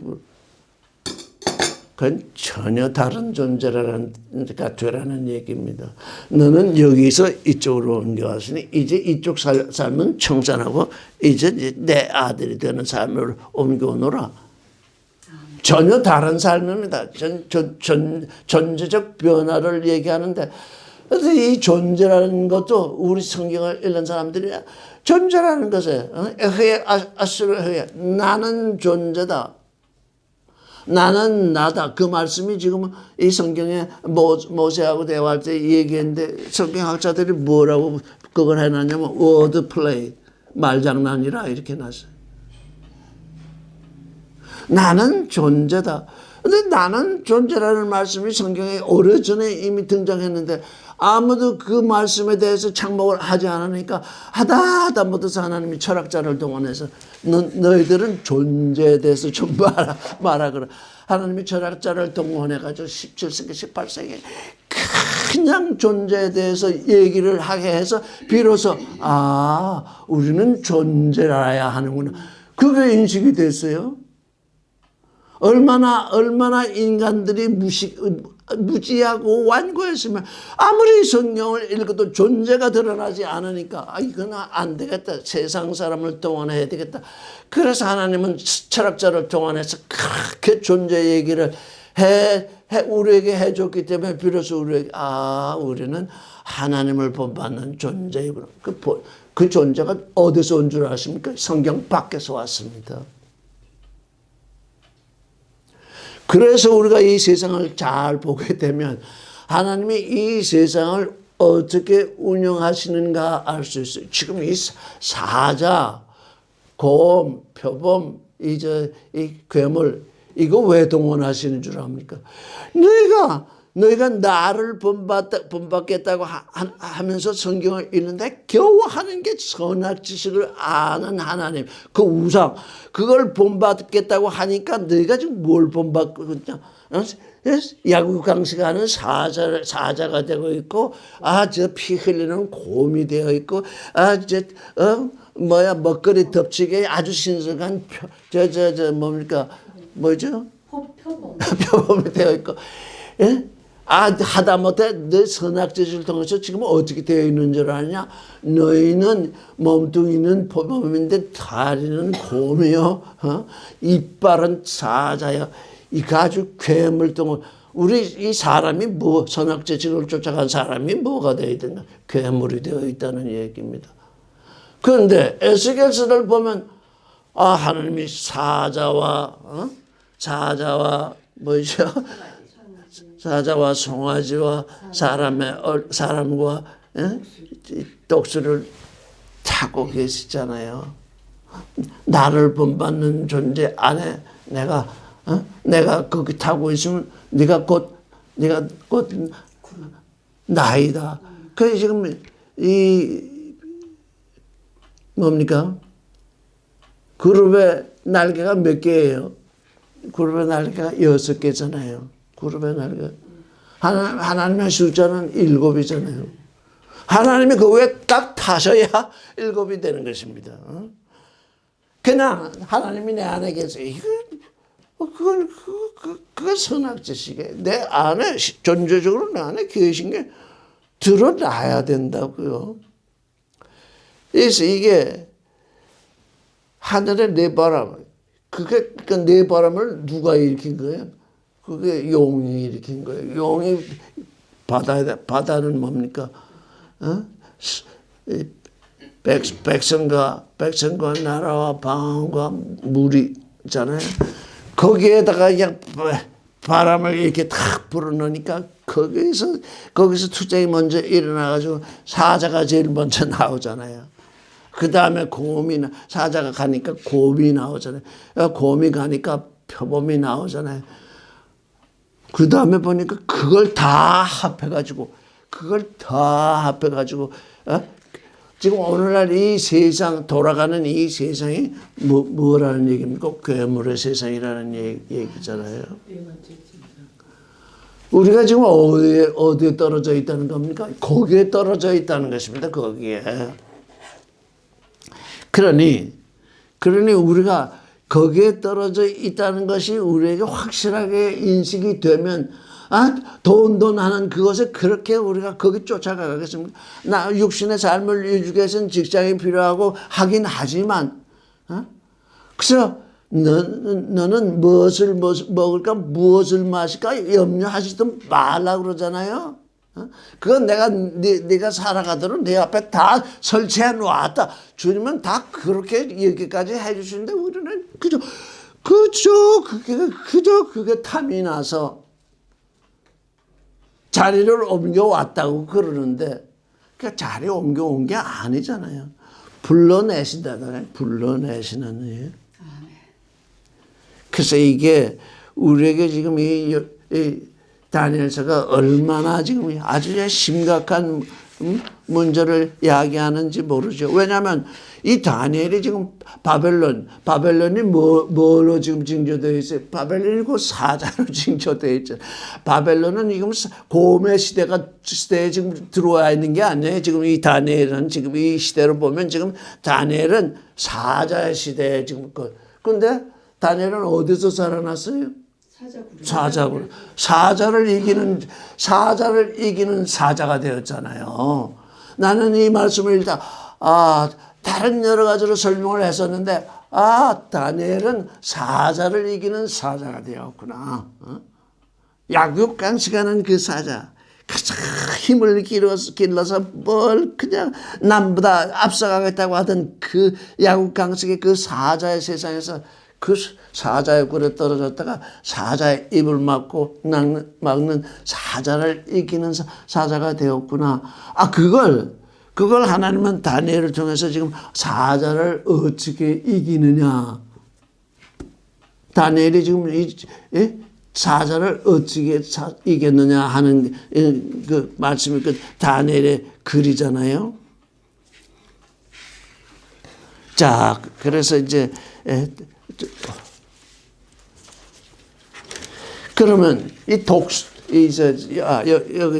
그건 전혀 다른 존재가 되라는 얘기입니다. 너는 여기서 이쪽으로 옮겨왔으니 이제 이쪽 삶은 청산하고 이제 내 아들이 되는 삶으로 옮겨오노라. 전혀 다른 삶입니다. 존재적 변화를 얘기하는데 이 존재라는 것도 우리 성경을 읽는 사람들이 존재라는 것에 나는 존재다. 나는 나다. 그 말씀이 지금 이 성경에 모세하고 대화할 때 얘기했는데 성경학자들이 뭐라고 그걸 해놨냐면 word play, 말장난이라 이렇게 해놨어요. 나는 존재다. 근데 나는 존재라는 말씀이 성경에 오래전에 이미 등장했는데 아무도 그 말씀에 대해서 착목을 하지 않으니까 하다 못해서 하나님이 철학자를 동원해서 너희들은 존재에 대해서 좀 말하거라. 하나님이 철학자를 동원해가지고 17세기, 18세기 그냥 존재에 대해서 얘기를 하게 해서 비로소 우리는 존재라야 하는구나. 그게 인식이 됐어요. 얼마나 인간들이 무지하고 완고했으면 아무리 성경을 읽어도 존재가 드러나지 않으니까 이건 안 되겠다. 세상 사람을 동원해야 되겠다. 그래서 하나님은 철학자를 동원해서 그렇게 존재 얘기를 우리에게 해줬기 때문에 비로소 우리에게 우리는 하나님을 본받는 존재이구나. 그 존재가 어디서 온 줄 아십니까? 성경 밖에서 왔습니다. 그래서 우리가 이 세상을 잘 보게 되면 하나님이 이 세상을 어떻게 운영하시는가 알 수 있어요. 지금 이 사자, 곰, 표범, 이 괴물 이거 왜 동원하시는 줄 압니까? 너희가 나를 본받겠다고 하면서 성경을 읽는데 겨우 하는 게 선악지식을 아는 하나님, 그 우상, 그걸 본받겠다고 하니까 너희가 지금 뭘 본받고 있냐? 야구 강식하는 사자가 되고 있고, 저 피 흘리는 곰이 되어 있고, 먹거리 덮치게 아주 신선한 표범이 되어 있고, 예? 하다못해 너 선악지식을 통해서 지금 어떻게 되어 있는 줄 아냐? 너희는 몸뚱이는 표범인데 다리는 곰이요, 이빨은 사자요. 이거 아주 괴물동을 우리 이 사람이 선악지식을 쫓아간 사람이 뭐가 되어 있든가 괴물이 되어 있다는 얘기입니다. 그런데 에스겔서를 보면 하나님이 사자와 사자와 송아지와 사람과 독수리를 타고 계시잖아요. 나를 본받는 존재 안에 내가 거기 타고 있으면 네가 곧 나이다. 그게 지금 뭡니까? 그룹의 날개가 몇 개예요? 그룹의 날개가 6개잖아요. 그룹의 날개. 하나님의 숫자는 7이잖아요. 하나님이 그 위에 딱 타셔야 7이 되는 것입니다. 그냥 하나님이 내 안에 계세요. 그건 선악지식이에요. 내 안에 존재적으로 내 안에 계신 게 드러나야 된다고요. 그래서 이게 하늘의 네 바람, 그 네 바람을 누가 일으킨 거예요? 그게 용이 일으킨 거예요. 용이 바다는 뭡니까? 백성과 나라와 방언과 물이 있잖아요. 거기에다가 그냥 바람을 이렇게 탁 불어넣으니까 거기서 투쟁이 먼저 일어나가지고 사자가 제일 먼저 나오잖아요. 그 다음에 사자가 가니까 곰이 나오잖아요. 곰이 가니까 표범이 나오잖아요. 그 다음에 보니까 그걸 다 합해가지고 지금 오늘날 이 세상 돌아가는 이 세상이 뭐라는 얘기입니까? 괴물의 세상이라는 얘기잖아요. 우리가 지금 어디에 떨어져 있다는 겁니까? 거기에 떨어져 있다는 것입니다. 거기에. 그러니 우리가 거기에 떨어져 있다는 것이 우리에게 확실하게 인식이 되면 돈 하는 그것에 그렇게 우리가 거기 쫓아가겠습니까? 나 육신의 삶을 유지하기 위해서는 직장이 필요하고 하긴 하지만 그래서 너는 무엇을 먹을까 무엇을 마실까 염려하지도 말라 그러잖아요. 그건 네가 살아가도록 내 앞에 다 설치해 놨다. 주님은 다 그렇게 여기까지 해주시는데 우리는 그저 그게 탐이 나서 자리를 옮겨왔다고 그러는데 그 자리 옮겨온 게 아니잖아요. 불러내신다잖아요. 불러내시는 일. 그래서 이게 우리에게 지금 이 다니엘서가 얼마나 지금 아주 심각한 문제를 야기하는지 모르죠. 왜냐하면 이 다니엘이 지금 바벨론이 뭐로 지금 징조되어 있어요? 바벨론이 그 사자로 징조되어 있죠. 바벨론은 지금 고음의 시대에 지금 들어와 있는 게 아니에요. 지금 이 다니엘은 지금 이 시대로 보면 지금 다니엘은 사자의 시대에 지금 근데 다니엘은 어디서 살아났어요? 사자구나. 사자를 이기는 사자가 되었잖아요. 나는 이 말씀을 읽다 다른 여러 가지로 설명을 했었는데 다니엘은 사자를 이기는 사자가 되었구나. 약육강식하는 그 사자. 가장 힘을 길러서 뭘 그냥 남보다 앞서가겠다고 하던 그 약육강식의 그 사자의 세상에서 그 사자의 굴에 떨어졌다가 사자의 입을 막는 사자를 이기는 사자가 되었구나. 그걸 하나님은 다니엘을 통해서 지금 사자를 어떻게 이기느냐. 다니엘이 지금 사자를 어떻게 이겼느냐 하는 그 말씀이 그 다니엘의 글이잖아요. 자, 그래서 이제 그러면 여기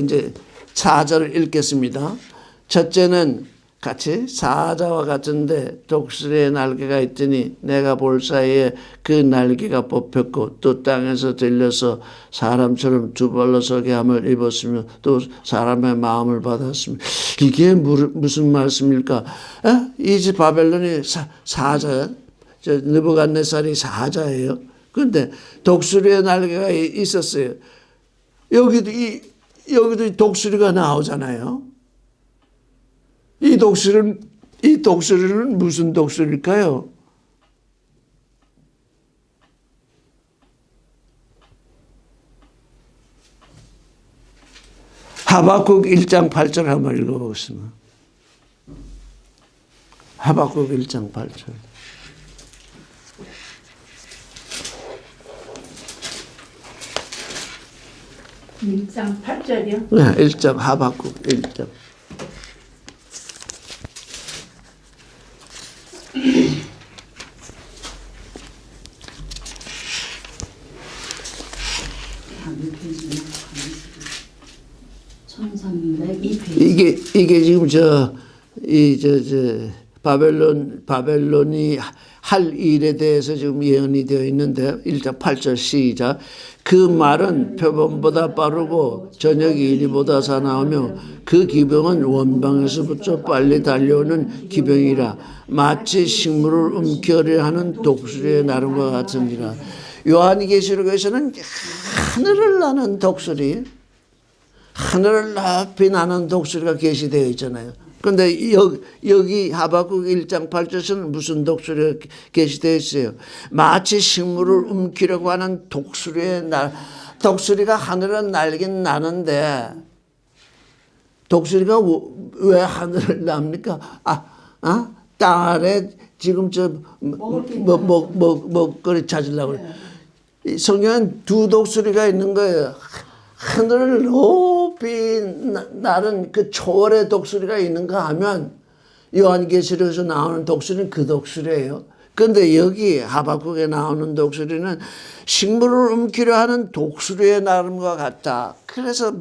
이제 사자를 읽겠습니다. 첫째는 같이 사자와 같은데 독수리의 날개가 있더니 내가 볼 사이에 그 날개가 뽑혔고 또 땅에서 들려서 사람처럼 두 발로 서게 함을 입었으며 또 사람의 마음을 받았으며 이게 무슨 말씀일까? 이제 바벨론이 사자야. 느부갓네살이 사자예요. 그런데 독수리의 날개가 있었어요. 여기도 독수리가 나오잖아요. 이 독수리는 무슨 독수리일까요? 하박국 1장 8절 한번 읽어보겠습니다. 하박국 1장 8절.
1장 8절이요?
네, 1장 하박국 1장. 이게 지금 바벨론이 할 일에 대해서 지금 예언이 되어 있는데 1장 8절 시작. 그 말은 표범보다 빠르고 저녁 이리보다 사나우며 그 기병은 원방에서부터 빨리 달려오는 기병이라 마치 식물을 움켜려 하는 독수리의 나름과 같으니라. 요한계시록에서는 하늘을 나는 독수리, 하늘을 높이 나는 독수리가 계시되어 있잖아요. 그런데 여기 하박국 1장 8절에서는 무슨 독수리가 계시되어 있어요? 마치 식물을 움키려고 하는 독수리가 하늘에 날긴 나는데 독수리가 왜 하늘을 납니까? 땅 아래 지금 먹거리 찾으려고 그래. 성경엔 두 독수리가 있는 거예요. 하늘을 높이 나른 그 초월의 독수리가 있는가 하면 요한계시록에서 나오는 독수리는 그 독수리예요. 그런데 여기 하박국에 나오는 독수리는 식물을 움키려 하는 독수리의 나름과 같다. 그래서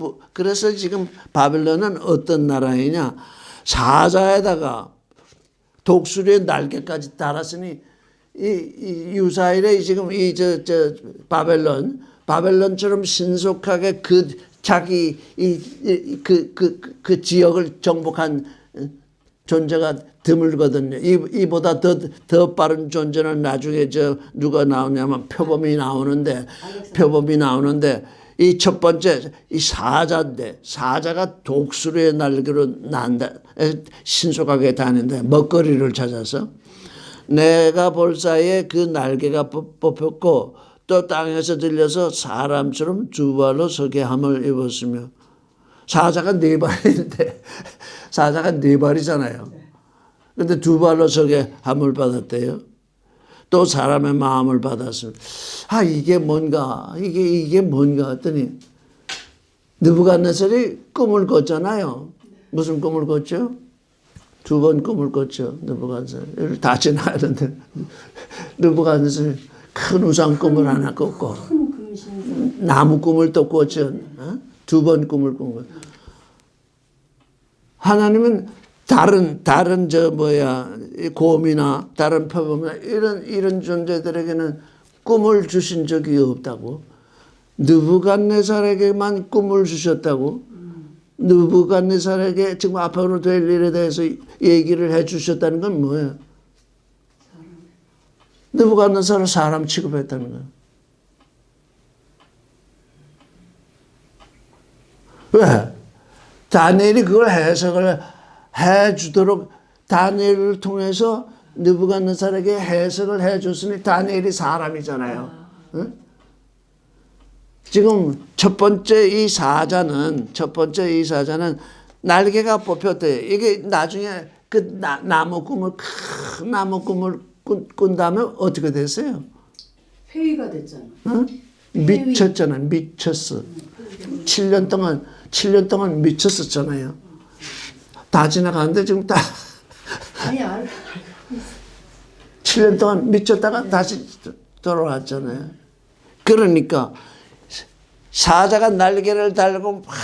지금 바벨론은 어떤 나라이냐? 사자에다가 독수리의 날개까지 달았으니 이 유사일에 지금 바벨론처럼 신속하게 자기 그 지역을 정복한 존재가 드물거든요. 이보다 더 빠른 존재는 나중에 누가 나오냐면 표범이 나오는데 이 첫 번째 이 사자인데 사자가 독수리의 날개로 신속하게 다닌다. 먹거리를 찾아서 내가 볼 사이에 그 날개가 뽑혔고 또 땅에서 들려서 사람처럼 두 발로 서게 함을 입었으며 사자가 네 발인데 사자가 네 발이잖아요. 그런데 두 발로 서게 함을 받았대요. 또 사람의 마음을 받았으며 이게 뭔가 했더니 느부갓네살이 꿈을 꿨잖아요. 무슨 꿈을 꿨죠? 2번 꿈을 꿨죠. 느부갓네살. 다 지나가는데 느부갓네살 큰 우상 꿈을 하나 꿨고
큰 금신상.
나무 꿈을 또 꿨죠. 2번 꿈을 꾼 거예요. 하나님은 다른 곰이나 다른 표범이나 이런 존재들에게는 꿈을 주신 적이 없다고. 느부갓네살에게만 꿈을 주셨다고. 느부갓네살에게 지금 앞으로 될 일에 대해서 얘기를 해 주셨다는 건 뭐예요? 느부갓네살을 사람 취급했다는 거예요. 왜? 다니엘이 그걸 해석을 해 주도록 다니엘을 통해서 느부갓네살에게 해석을 해 줬으니 다니엘이 사람이잖아요. 응? 지금 첫 번째 이 사자는 날개가 뽑혔대요. 이게 나중에 그 나무 꿈을 큰 나무 꿈을 꾼 다음에 어떻게 됐어요?
폐위가 됐잖아.
응? 미쳤잖아. 미쳤어. 7년 동안 미쳤었잖아요. 다 지나가는데 지금 다
아니 알고
7년 동안 미쳤다가 다시 돌아왔잖아요. 그러니까 사자가 날개를 달고 막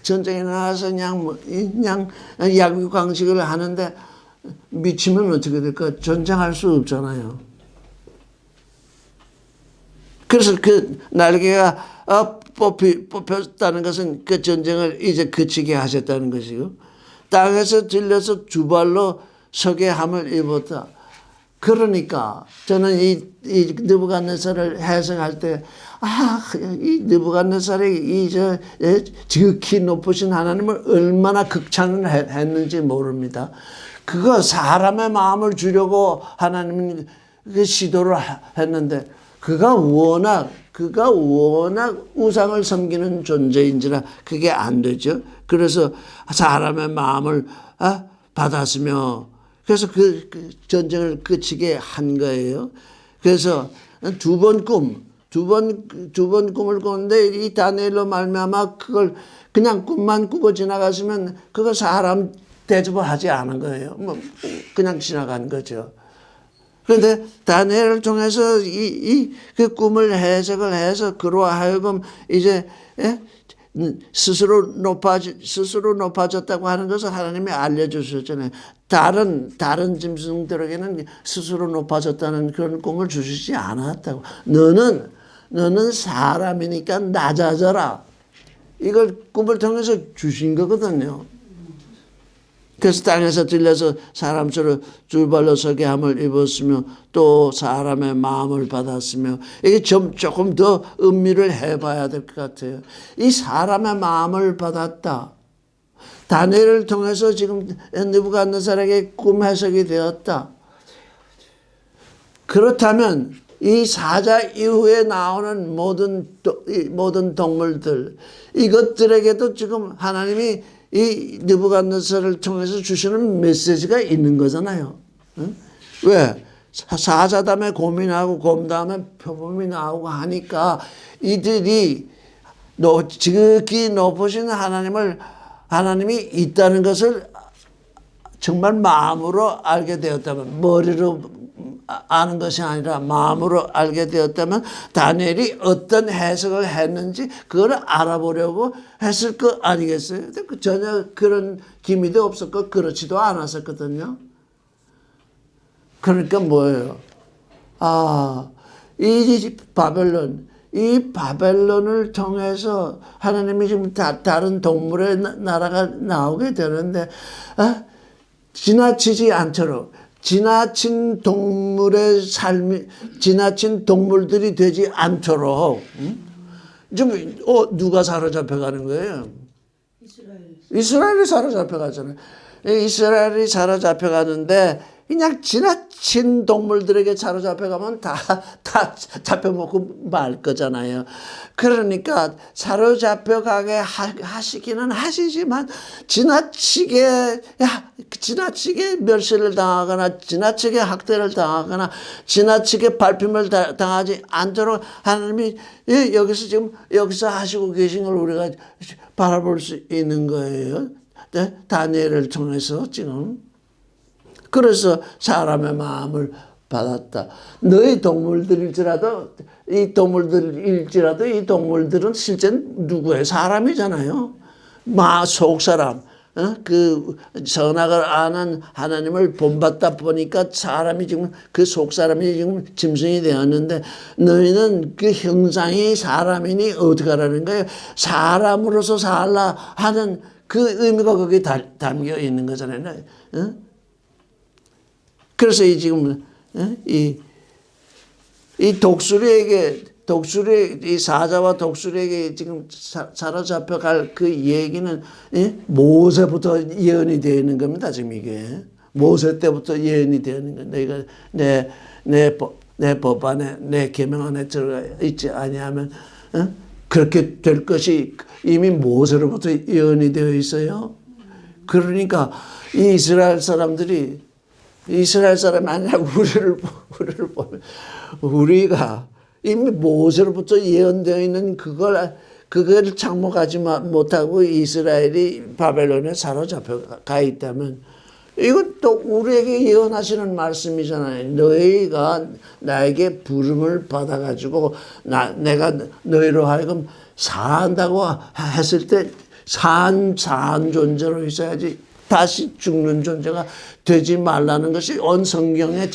전쟁에 나가서 그냥 약육강식을 하는데 미치면 어떻게 될까? 전쟁할 수 없잖아요. 그래서 그 날개가 뽑혔다는 것은 그 전쟁을 이제 그치게 하셨다는 것이고, 땅에서 들려서 두 발로 서게 함을 입었다. 그러니까 저는 이 느부갓네살을 해석할 때 이 느부갓네살이 지극히 높으신 하나님을 얼마나 극찬을 했는지 모릅니다. 그거 사람의 마음을 주려고 하나님은 그 시도를 했는데 그가 워낙 우상을 섬기는 존재인지라 그게 안 되죠. 그래서 사람의 마음을 받았으며 그래서 그 전쟁을 그치게 한 거예요. 그래서 두 번 꿈을 꿨는데 이 다니엘로 말미암아 그걸 그냥 꿈만 꾸고 지나갔으면 그거 사람 대접을 하지 않은 거예요. 뭐 그냥 지나간 거죠. 그런데 다니엘을 통해서 그 꿈을 해석을 해서 그로 하여금 이제 스스로 높아졌다고 하는 것을 하나님이 알려주셨잖아요. 다른 짐승들에게는 스스로 높아졌다는 그런 꿈을 주시지 않았다고. 너는 사람이니까 낮아져라. 이걸 꿈을 통해서 주신 거거든요. 그래서 땅에서 들려서 사람처럼 줄발로 서게 함을 입었으며 또 사람의 마음을 받았으며 이게 조금 더 음미를 해봐야 될 것 같아요. 이 사람의 마음을 받았다. 다니엘을 통해서 지금 느부갓네살에게 꿈 해석이 되었다. 그렇다면 이 사자 이후에 나오는 모든 동물들 이것들에게도 지금 하나님이 이 느부갓네살을 통해서 주시는 메시지가 있는 거잖아요. 응? 왜? 사자 다음에 곰이 나오고 곰 다음에 표범이 나오고 하니까 이들이 지극히 높으신 하나님이 있다는 것을 정말 마음으로 알게 되었다면, 머리로 아는 것이 아니라 마음으로 알게 되었다면 다니엘이 어떤 해석을 했는지 그걸 알아보려고 했을 거 아니겠어요? 근데 전혀 그런 기미도 없었고 그렇지도 않았었거든요. 그러니까 뭐예요? 이 바벨론을 통해서 하나님이 지금 다른 동물의 나라가 나오게 되는데 지나치지 않도록 지나친 동물들이 되지 않도록 지금 누가 사로잡혀가는 거예요? 이스라엘이 사로잡혀가잖아요. 이스라엘이 사로잡혀가는데 그냥 지나친 동물들에게 사로잡혀가면 다 잡혀먹고 말 거잖아요. 그러니까 사로잡혀가게 하시기는 하시지만 지나치게 멸시를 당하거나 지나치게 학대를 당하거나 지나치게 밟힘을 당하지 않도록 하나님이 여기서 하시고 계신 걸 우리가 바라볼 수 있는 거예요. 다니엘을 통해서 지금 그래서 사람의 마음을 받았다. 너희 동물들일지라도 이 동물들은 실제 누구의 사람이잖아요. 속사람. 그 선악을 아는 하나님을 본받다 보니까 사람이 지금 그 속사람이 지금 짐승이 되었는데 너희는 그 형상이 사람이니 어떻게 하라는 거예요? 사람으로서 살라 하는 그 의미가 거기에 담겨 있는 거잖아요. 그래서 지금 이 이 사자와 독수리에게 지금 사로잡혀 갈 그 얘기는 모세부터 예언이 되어 있는 겁니다. 지금 이게 모세 때부터 예언이 되어 있는 겁니다. 너희가 내 법 안에 내 계명 안에 들어가 있지 아니하면 그렇게 될 것이 이미 모세로부터 예언이 되어 있어요. 그러니까 이 이스라엘 사람이 아니라 우리를 보면 우리가 이미 모세로부터 예언되어 있는 그걸 장목하지 못하고 이스라엘이 바벨론에 사로잡혀 가 있다면 이건 또 우리에게 예언하시는 말씀이잖아요. 너희가 나에게 부름을 받아가지고 내가 너희로 하여금 산다고 했을 때 산 존재로 있어야지 다시 죽는 존재가 되지 말라는 것이 언성경의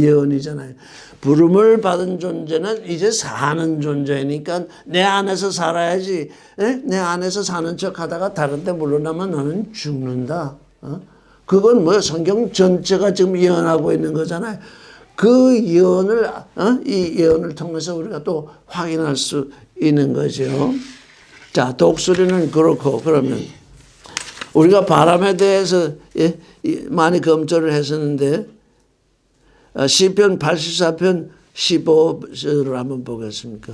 예언이잖아요. 부름을 받은 존재는 이제 사는 존재니까 내 안에서 살아야지. 내 안에서 사는 척 하다가 다른 데 물러나면 너는 죽는다. 그건 뭐야? 성경 전체가 지금 예언하고 있는 거잖아요. 그 예언을 이 예언을 통해서 우리가 또 확인할 수 있는 거죠. 자, 독수리는 그렇고 그러면 우리가 바람에 대해서 많이 검토를 했었는데 시편 84편 15절을 한번 보겠습니까?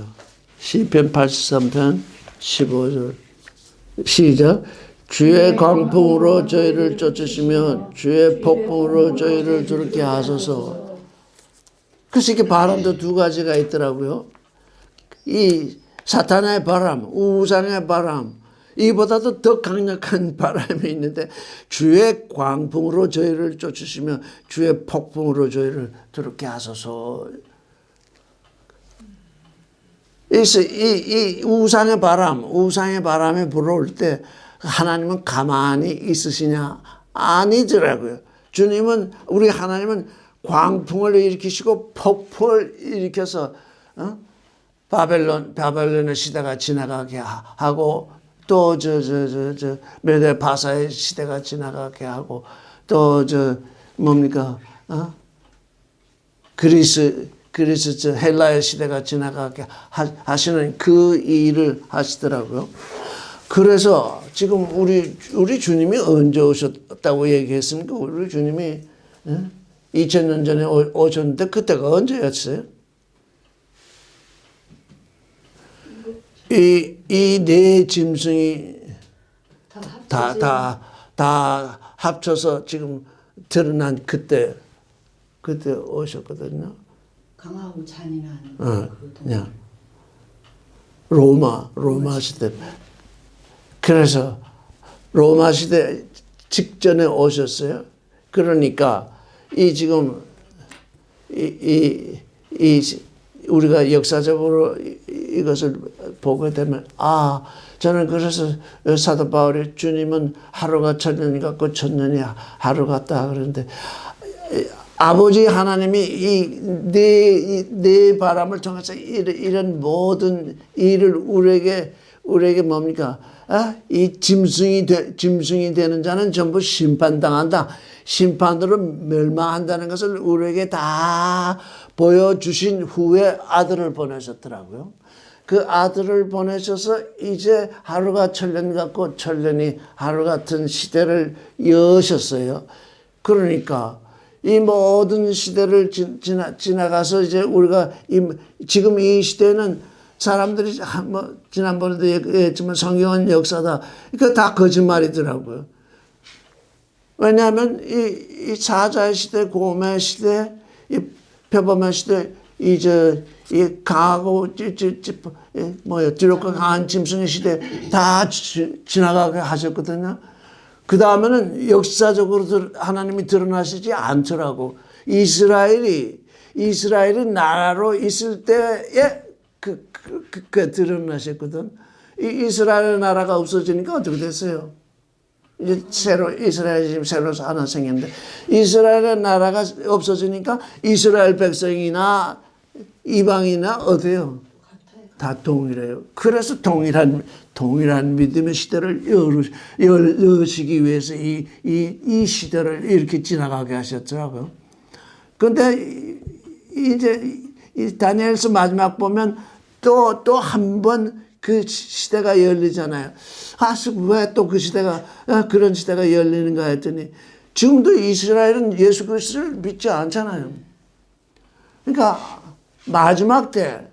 시편 83편 15절 시작. 주의 광풍으로 저희를 쫓으시며 주의 폭풍으로 저희를 두렵게 하소서. 그래서 이게 바람도 두 가지가 있더라고요. 이 사탄의 바람, 우상의 바람, 이보다도 더 강력한 바람이 있는데 주의 광풍으로 저희를 쫓으시며 주의 폭풍으로 저희를 두렵게 하소서. 이 우상의 바람이 불어올 때 하나님은 가만히 있으시냐? 아니더라고요. 우리 하나님은 광풍을 일으키시고 폭풍을 일으켜서 바벨론의 시대가 지나가게 하고 또 메데 바사의 시대가 지나가게 하고 또 그리스 헬라의 시대가 지나가게 하시는 그 일을 하시더라고요. 그래서 지금 우리 주님이 언제 오셨다고 얘기했습니까? 우리 주님이 2000년 전에 오셨는데 그때가 언제였어요? 이 네 짐승이 다 합쳐서 지금 드러난 그때 오셨거든요.
강하고 잔인한
그냥 로마 시대. 그래서 로마 시대 직전에 오셨어요. 그러니까 우리가 역사적으로 이것을 보게 되면 저는 그래서 사도 바울이 주님은 하루가 천년 같고 천년이 하루 같다 그러는데 아버지 하나님이 네 바람을 통해서 이런 모든 일을 우리에게 뭡니까? 이 짐승이 되는 자는 전부 심판당한다. 심판으로 멸망한다는 것을 우리에게 다 보여주신 후에 아들을 보내셨더라고요. 그 아들을 보내셔서 이제 하루가 천년 같고 천년이 하루 같은 시대를 여셨어요. 그러니까 이 모든 시대를 지나가서 이제 우리가 지금 이 시대는 사람들이 지난번에도 얘기했지만 성경은 역사다. 이거 다 거짓말이더라고요. 왜냐하면 이 사자의 시대, 곰의 시대, 이 표범의 시대, 이 강하고 뒤롭고 강한 짐승의 시대 다 지나가게 하셨거든요. 그 다음에는 역사적으로 하나님이 드러나시지 않더라고. 이스라엘이 나라로 있을 때에 그 드러나셨거든. 이스라엘 나라가 없어지니까 어떻게 됐어요? 이제 이스라엘이 지금 새로 하나 생겼는데, 이스라엘 나라가 없어지니까 이스라엘 백성이나 이방이나 어때요? 다 동일해요. 그래서 동일한 믿음의 시대를 여시기 위해서 이 시대를 이렇게 지나가게 하셨더라고요. 그런데 이제 이 다니엘서 마지막 보면 또 한 번 그 시대가 열리잖아요. 왜 또 그 시대가 그런 시대가 열리는가 했더니 지금도 이스라엘은 예수 그리스도를 믿지 않잖아요. 그러니까 마지막 때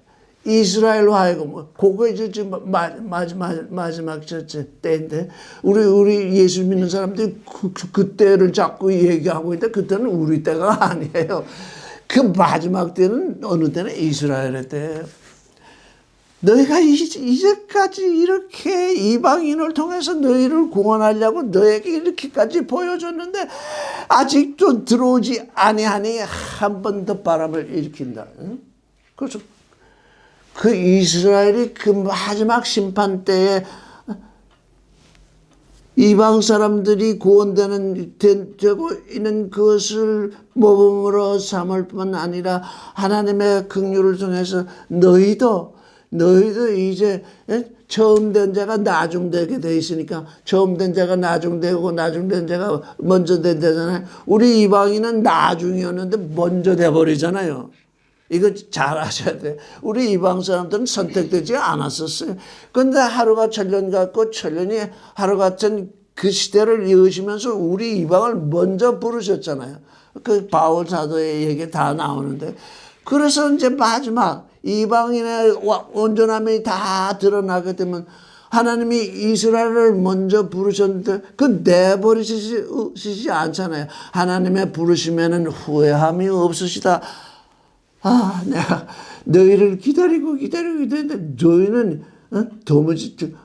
이스라엘로 하여금 그거 이제 지금 마지막 때인데 우리 예수 믿는 사람들이 그때를 자꾸 얘기하고 있는데 그때는 우리 때가 아니에요. 그 마지막 때는 어느 때는 이스라엘의 때예요. 너희가 이제까지 이렇게 이방인을 통해서 너희를 구원하려고 너에게 이렇게까지 보여줬는데 아직도 들어오지 아니하니 한 번 더 바람을 일으킨다. 그래서 그 이스라엘이 그 마지막 심판 때에 이방 사람들이 구원되고 있는 그것을 모범으로 삼을 뿐 아니라 하나님의 긍휼을 통해서 너희도 이제 처음 된 자가 나중되게 돼 있으니까 처음 된 자가 나중되고 나중된 자가 먼저 된 자잖아요. 우리 이방인은 나중이었는데 먼저 돼버리잖아요. 이거 잘 아셔야 돼요. 우리 이방 사람들은 선택되지 않았었어요. 그런데 하루가 천년 같고 천년이 하루 같은 그 시대를 이으시면서 우리 이방을 먼저 부르셨잖아요. 그 바울 사도의 얘기 다 나오는데, 그래서 이제 마지막 이방인의 온전함이 다 드러나게 되면 하나님이 이스라엘을 먼저 부르셨는데 그 내버리시지 않잖아요. 하나님의 부르시면은 후회함이 없으시다. 내가 너희를 기다리고 있는데 너희는 도무지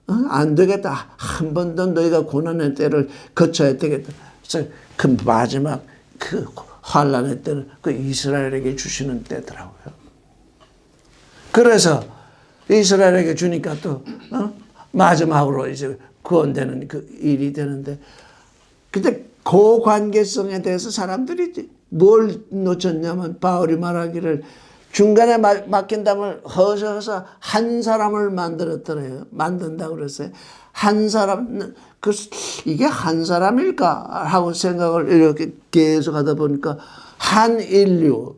안 되겠다. 한 번 더 너희가 고난의 때를 거쳐야 되겠다. 그래서 그 마지막 그 환란의 때는 그 이스라엘에게 주시는 때더라고요. 그래서 이스라엘에게 주니까 또 마지막으로 이제 구원되는 그 일이 되는데, 근데 그 관계성에 대해서 사람들이 뭘 놓쳤냐면 바울이 말하기를 중간에 막힌 담을 허셔서 한 사람을 만든다고 그랬어요. 한 사람, 이게 한 사람일까 하고 생각을 이렇게 계속 하다 보니까 한 인류,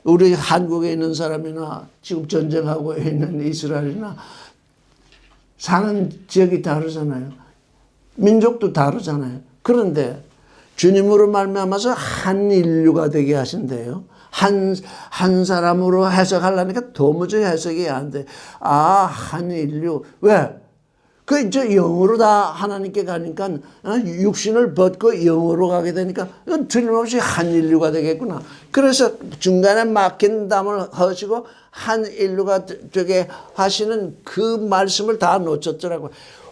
우리 한국에 있는 사람이나 지금 전쟁하고 있는 이스라엘이나 사는 지역이 다르잖아요. 민족도 다르잖아요. 그런데 주님으로 말미암아서 한 인류가 되게 하신대요. 한 사람으로 해석하려니까 도무지 해석이 안 돼. 한 인류. 왜? 그 이제 영으로 다 하나님께 가니까 육신을 벗고 영으로 가게 되니까 틀림없이 한 인류가 되겠구나. 그래서 중간에 막힌 담을 하시고 한 인류가 되게 하시는 그 말씀을 다 놓쳤더라고요.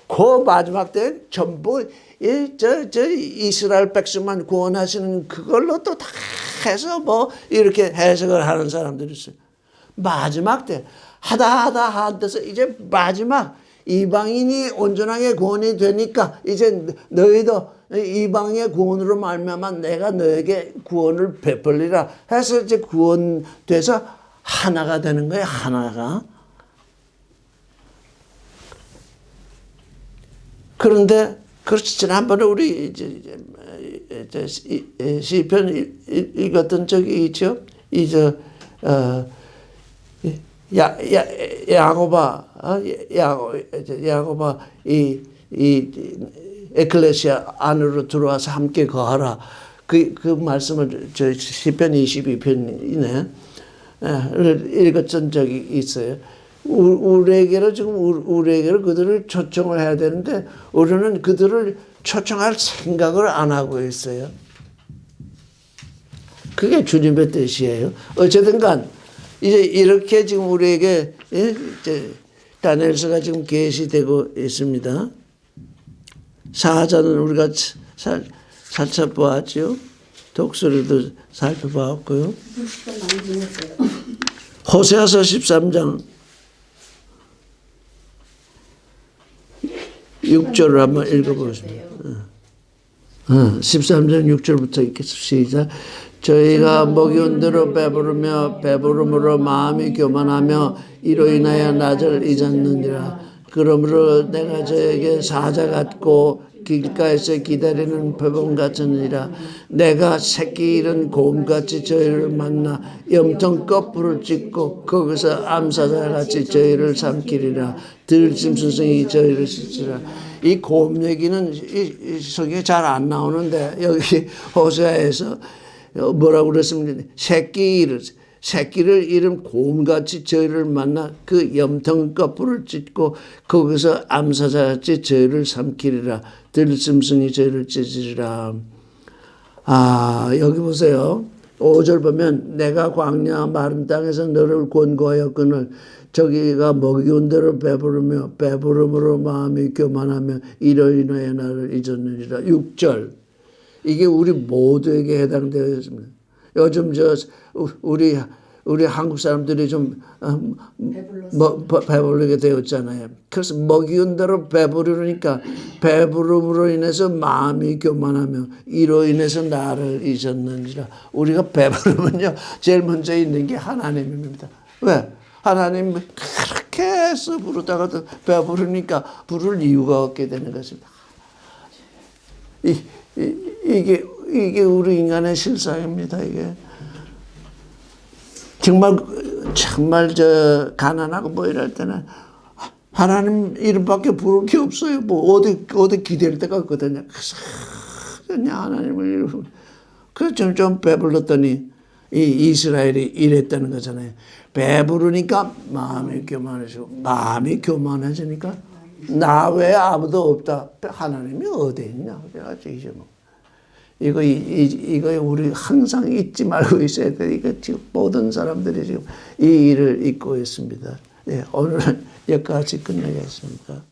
그 마지막 때 전부 이스라엘 백성만 구원하시는 그걸로 또 다 해서 뭐 이렇게 해석을 하는 사람들이 있어요. 마지막 때 하다 데서 이제 마지막 이방인이 온전하게 구원이 되니까 이제 너희도 이방의 구원으로 말미암아 내가 너에게 구원을 베풀리라 해서 이제 구원돼서 하나가 되는 거예요. 하나가. 그런데 그렇지, 지난번에 우리 시편 읽었던 적이 있죠. 야고바 이 에클레시아 안으로 들어와서 함께 거하라. 그 말씀을 저 시편 22편이네. 읽었던 적이 있어요. 우리에게로 그들을 초청을 해야 되는데 우리는 그들을 초청할 생각을 안 하고 있어요. 그게 주님의 뜻이에요. 어쨌든 간 이제 이렇게 지금 우리에게 다니엘서가 지금 계시되고 있습니다. 사자는 우리가 살펴보았죠. 독수리도 살펴보았고요. 호세아서 13장 6절을 한번 읽어보겠습니다. 13장 6절부터 읽겠습니다. 시작. 저희가 먹이온 대로 배부르며 배부름으로 마음이 교만하며 이로 인하여 낮을 잊었느니라. 그러므로 내가 저에게 사자 같고 길가에서 기다리는 표범 같으니라. 내가 새끼 잃은 곰같이 저희를 만나 염통 거풀을 찢고 거기서 암사자같이 저희를 삼키리라. 들짐승이 저희를 씻으라. 이 곰 얘기는 이 성경에 잘 안 나오는데 여기 호세아에서 뭐라고 그랬습니까? 새끼를 잃은 곰같이 저희를 만나 그 염통 거풀을 찢고 거기서 암사자같이 저희를 삼키리라. 들짐승이 저희를 찢으리라. 여기 보세요. 5절 보면 내가 광야 마른 땅에서 너를 권고하였거늘 저기가 먹이온 대로 배부르며 배부름으로 마음이 교만하며 이로 인하여 나를 잊었느니라. 6절 이게 우리 모두에게 해당되어 있습니다. 요즘 우리 한국 사람들이 좀 배부르게 되었잖아요. 그래서 먹이온 대로 배부르니까 배부름으로 인해서 마음이 교만하며 이로 인해서 나를 잊었느니라. 우리가 배부르면요 제일 먼저 있는 게 하나님입니다. 왜? 하나님 그렇게 해서 부르다가도 배부르니까 부를 이유가 없게 되는 것입니다. 이게 우리 인간의 실상입니다. 이게 정말 가난하고 뭐 이럴 때는 하나님 이름밖에 부를 게 없어요. 뭐 어디 기댈 데가 없거든요. 그냥 하나님을 이루고 그래서 좀 배불렀더니 이 이스라엘이 이랬다는 거잖아요. 배부르니까 마음이 교만해지니까 나 외에 아무도 없다. 하나님이 어디 있냐? 그래가지고 이제 뭐 이거 우리 항상 잊지 말고 있어야 돼. 이거 지금 모든 사람들이 지금 이 일을 잊고 있습니다. 오늘은 여기까지 끝내겠습니다.